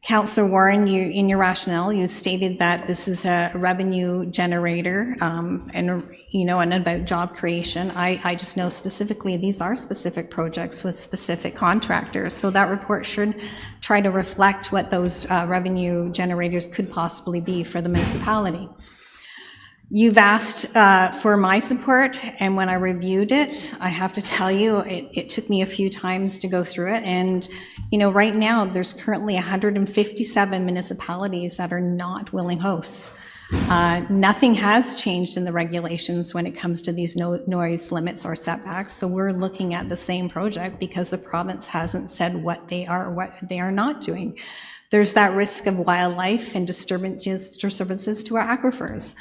Councillor Warren, in your rationale, you stated that this is a revenue generator and about job creation. I just know specifically these are specific projects with specific contractors. So that report should try to reflect what those revenue generators could possibly be for the municipality. You've asked for my support, and when I reviewed it, I have to tell you, it took me a few times to go through it. And, right now, there's currently 157 municipalities that are not willing hosts. Nothing has changed in the regulations when it comes to these noise limits or setbacks. So we're looking at the same project because the province hasn't said what they are not doing. There's that risk of wildlife and disturbances to our aquifers.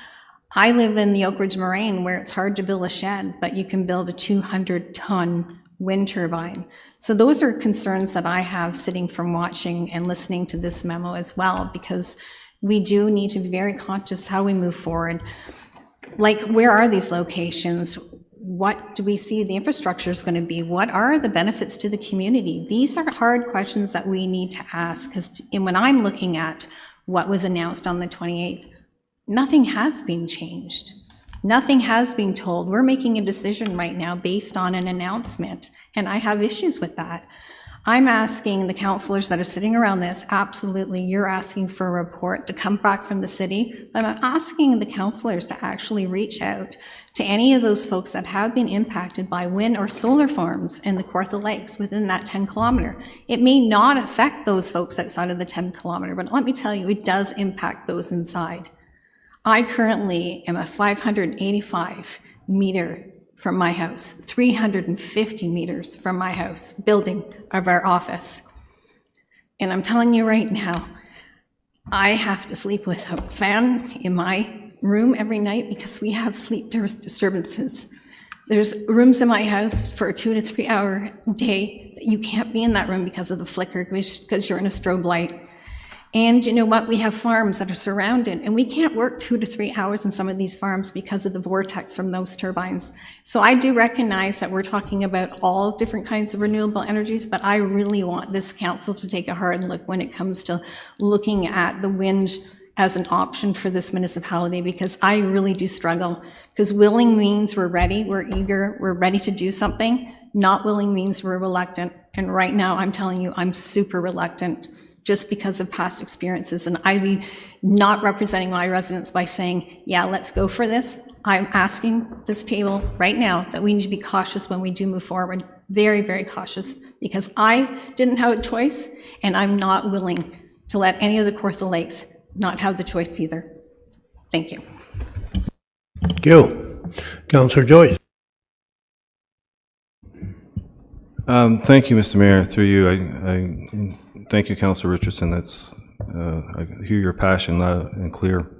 I live in the Oak Ridge Moraine where it's hard to build a shed, but you can build a 200-ton wind turbine. So those are concerns that I have sitting from watching and listening to this memo as well, because we do need to be very conscious how we move forward. Like, where are these locations? What do we see the infrastructure is going to be? What are the benefits to the community? These are hard questions that we need to ask, because when I'm looking at what was announced on the 28th, nothing has been changed. Nothing has been told. We're making a decision right now based on an announcement, and I have issues with that. I'm asking the councillors that are sitting around this, absolutely, you're asking for a report to come back from the city, but I'm asking the councillors to actually reach out to any of those folks that have been impacted by wind or solar farms in the Kawartha Lakes within that 10-kilometer. It may not affect those folks outside of the 10-kilometer, but let me tell you, it does impact those inside. I currently am a 585 meter from my house, 350 meters from my house, building of our office. And I'm telling you right now, I have to sleep with a fan in my room every night because we have sleep disturbances. There's rooms in my house for a 2 to 3 hour day that you can't be in that room because of the flicker, because you're in a strobe light. And you know what? We have farms that are surrounded, and we can't work 2 to 3 hours in some of these farms because of the vortex from those turbines. So I do recognize that we're talking about all different kinds of renewable energies, but I really want this council to take a hard look when it comes to looking at the wind as an option for this municipality, because I really do struggle. Because willing means we're ready, we're eager, we're ready to do something. Not willing means we're reluctant. And right now, I'm telling you, I'm super reluctant just because of past experiences. And I'd be not representing my residents by saying, yeah, let's go for this. I'm asking this table right now that we need to be cautious when we do move forward. Very, very cautious, because I didn't have a choice, and I'm not willing to let any of the Kawartha Lakes not have the choice either. Thank you. Thank you. Councillor Joyce. Thank you, Mr. Mayor. Through you, I thank you, Councillor Richardson. That's I hear your passion loud and clear.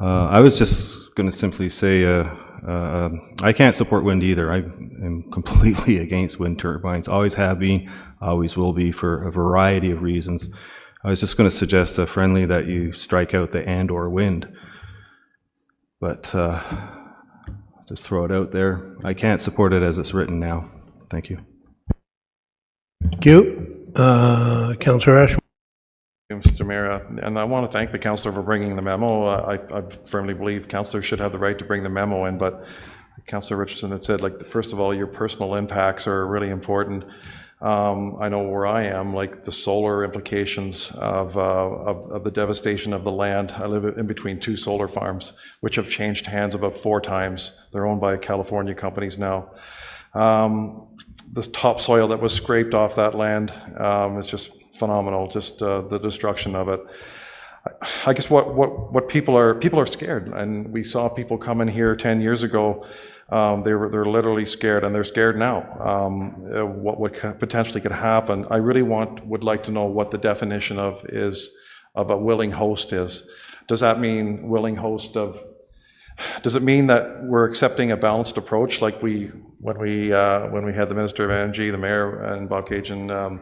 I was just going to simply say I can't support wind either. I am completely against wind turbines. Always have been, always will be, for a variety of reasons. I was just going to suggest friendly that you strike out the and/or wind, but just throw it out there. I can't support it as it's written now. Thank you. Thank you. Councillor Ashmore. Mr. Mayor, and I want to thank the councillor for bringing the memo. I firmly believe councillors should have the right to bring the memo in, but Councillor Richardson had said, like, first of all, your personal impacts are really important. I know where I am, like the solar implications of the devastation of the land. I live in between 2 solar farms, which have changed hands about 4 times. They're owned by California companies now. The topsoil that was scraped off that land is just phenomenal, just the destruction of it. I guess what people are scared, and we saw people come in here 10 years ago. They're literally scared, and they're scared now. What potentially could happen? I really would like to know what the definition of a willing host is. Does that mean willing host of? Does it mean that we're accepting a balanced approach, like when we had the Minister of Energy, the Mayor, and Bob Cajun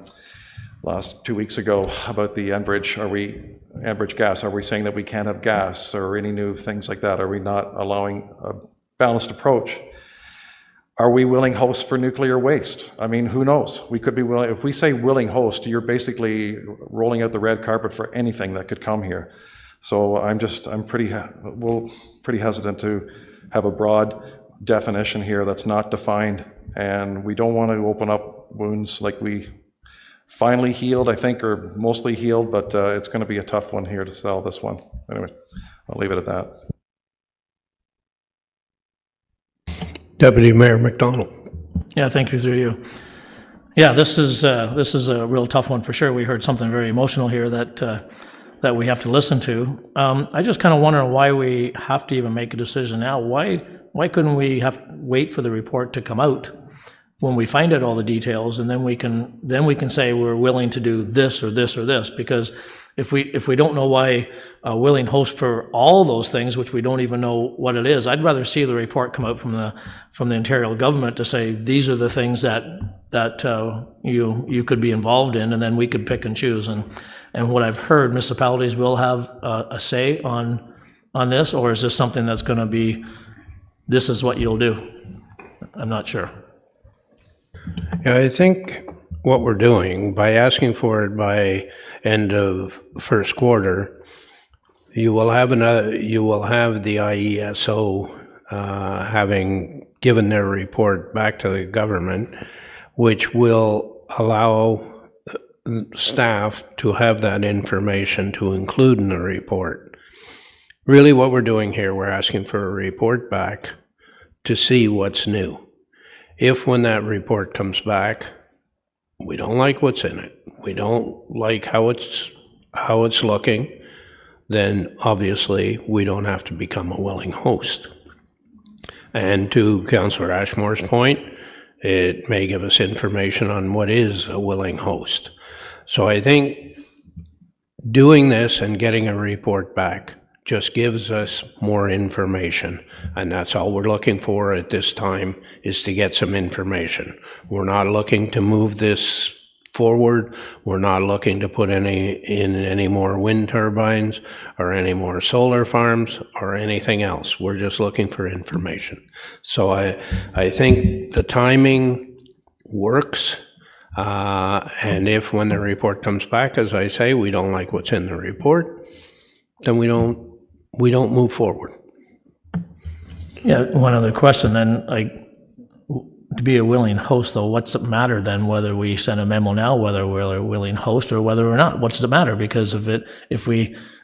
last 2 weeks ago about the Enbridge gas? Are we saying that we can't have gas or any new things like that? Are we not allowing a balanced approach? Are we willing hosts for nuclear waste? I mean, who knows? We could be willing. If we say willing host, you're basically rolling out the red carpet for anything that could come here. So I'm pretty hesitant to have a broad definition here that's not defined, and we don't want to open up wounds like we finally healed, I think, or mostly healed, but it's going to be a tough one here to sell this one. Anyway, I'll leave it at that. Deputy Mayor McDonald. Yeah, thank you, through you. Yeah, this is a real tough one for sure. We heard something very emotional here that we have to listen to. I just kind of wonder why we have to even make a decision now. Why couldn't we wait for the report to come out when we find out all the details, and then we can say we're willing to do this or this or this? Because if we don't know why a willing host for all those things, which we don't even know what it is, I'd rather see the report come out from the Ontario government to say these are the things that you could be involved in, and then we could pick and choose. And what I've heard, municipalities will have a say on this, or is this something that's going to be, this is what you'll do? I'm not sure. Yeah, I think what we're doing by asking for it by end of first quarter, you will have the IESO having given their report back to the government, which will allow staff to have that information to include in the report. Really what we're doing here, we're asking for a report back to see what's new. If when that report comes back, we don't like what's in it, we don't like how it's looking, then obviously we don't have to become a willing host. And to Councillor Ashmore's point, it may give us information on what is a willing host. So I think doing this and getting a report back just gives us more information, and that's all we're looking for at this time, is to get some information. We're not looking to move this forward. We're not looking to put in any more wind turbines or any more solar farms or anything else. We're just looking for information. So I think the timing works, and if when the report comes back, as I say, we don't like what's in the report, then we don't move forward. Yeah, one other question then, like, to be a willing host, though, what's it matter then whether we send a memo now, whether we're a willing host or whether we're not? What does it matter? Because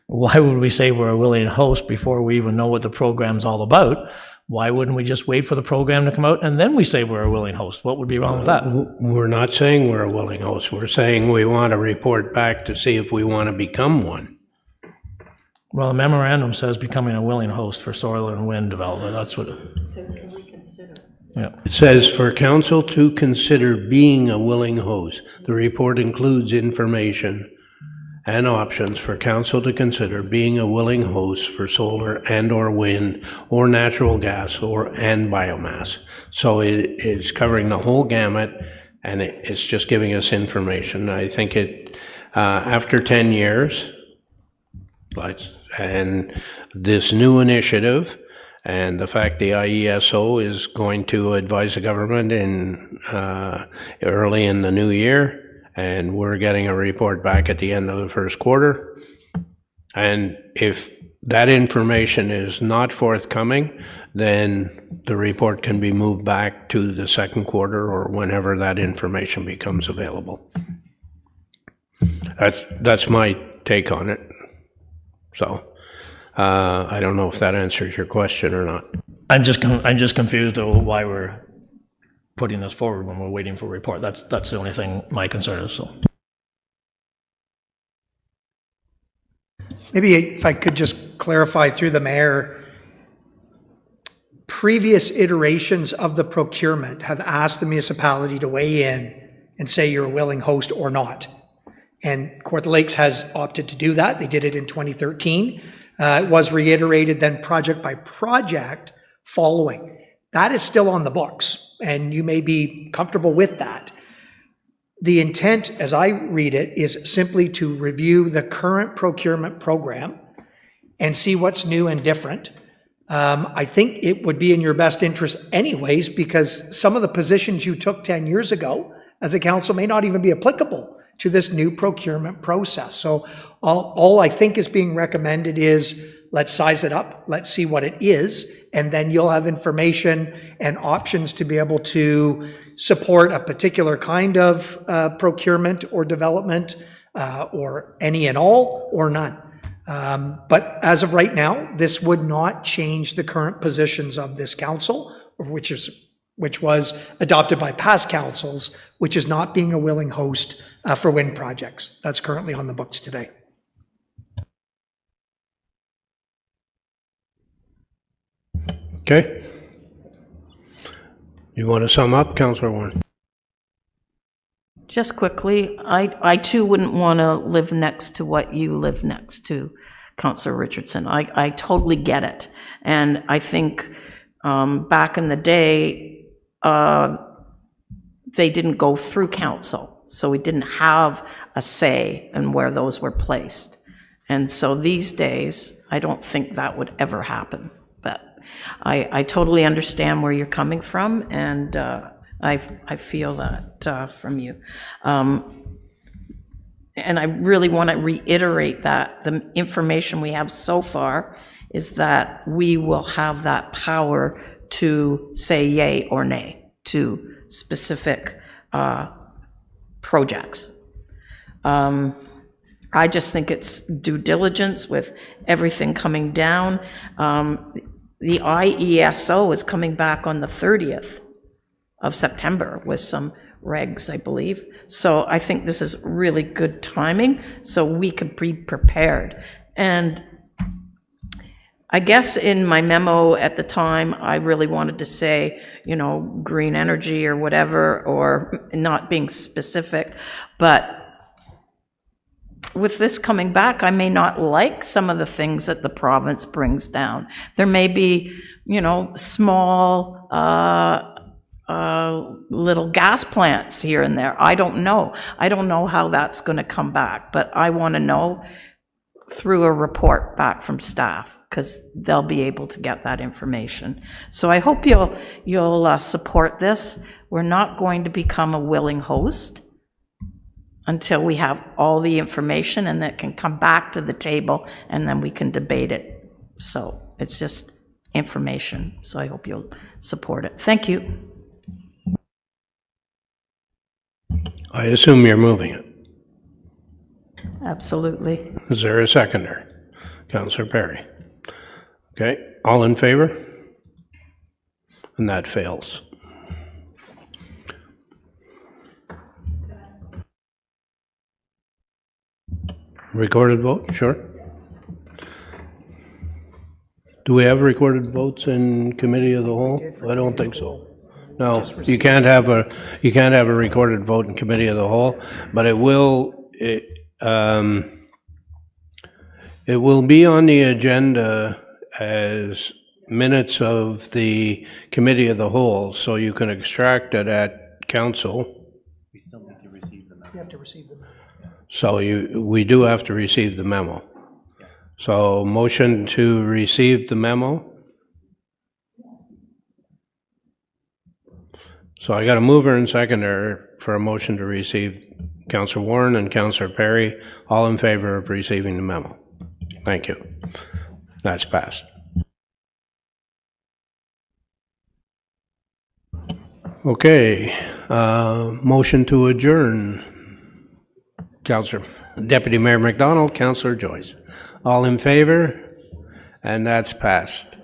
why would we say we're a willing host before we even know what the program's all about? Why wouldn't we just wait for the program to come out and then we say we're a willing host? What would be wrong with that? We're not saying we're a willing host. We're saying we want to report back to see if we want to become one. Well, the memorandum says becoming a willing host for soil and wind development. That's what. Yeah. It says for council to consider being a willing host. The report includes information and options for council to consider being a willing host for solar and or wind or natural gas and biomass. So it is covering the whole gamut, and it's just giving us information. I think after 10 years, and this new initiative, and the fact the IESO is going to advise the government early in the new year, and we're getting a report back at the end of the first quarter. And if that information is not forthcoming, then the report can be moved back to the second quarter or whenever that information becomes available. That's my take on it. So I don't know if that answers your question or not. I'm just confused though why we're putting this forward when we're waiting for a report. That's the only thing my concern is. So Maybe if I could just clarify through the mayor, previous iterations of the procurement have asked the municipality to weigh in and say you're a willing host or not. And Kawartha Lakes has opted to do that. They did it in 2013. It was reiterated then project by project following. That is still on the books, and you may be comfortable with that. The intent, as I read it, is simply to review the current procurement program and see what's new and different. I think it would be in your best interest anyways, because some of the positions you took 10 years ago as a council may not even be applicable to this new procurement process. So all I think is being recommended is let's size it up, let's see what it is, and then you'll have information and options to be able to support a particular kind of procurement or development, or any and all, or none. But as of right now, this would not change the current positions of this council, which was adopted by past councils, which is not being a willing host for wind projects. That's currently on the books today. Okay. You want to sum up, Councillor Warren? Just quickly, I too wouldn't want to live next to what you live next to, Councillor Richardson. I totally get it. And I think back in the day, they didn't go through council, so we didn't have a say in where those were placed. And so these days, I don't think that would ever happen. But I totally understand where you're coming from, and I feel that from you. And I really want to reiterate that the information we have so far is that we will have that power to say yay or nay to specific projects. I just think it's due diligence with everything coming down. The IESO is coming back on the 30th of September with some regs, I believe. So I think this is really good timing so we could be prepared. And I guess in my memo at the time, I really wanted to say, you know, green energy or whatever, or not being specific, but with this coming back, I may not like some of the things that the province brings down. There may be, you know, small little gas plants here and there. I don't know. I don't know how that's going to come back, but I want to know through a report back from staff, because they'll be able to get that information. So I hope you'll support this. We're not going to become a willing host until we have all the information and that can come back to the table, and then we can debate it. So it's just information. So I hope you'll support it. Thank you. I assume you're moving it. Absolutely. Is there a seconder? Councillor Perry. Okay, all in favor? And that fails. Recorded vote, sure. Do we have recorded votes in committee of the whole? I don't think so. No, you can't have a recorded vote in committee of the whole, but it will be on the agenda as minutes of the committee of the whole, so you can extract it at council. We still need to receive the memo. You have to receive them. So we do have to receive the memo. So motion to receive the memo. So I got a mover and seconder for a motion to receive. Councillor Warren and Councillor Perry, all in favor of receiving the memo. Thank you. That's passed. Okay, motion to adjourn. Councillor Deputy Mayor McDonald, Councillor Joyce. All in favor? And that's passed.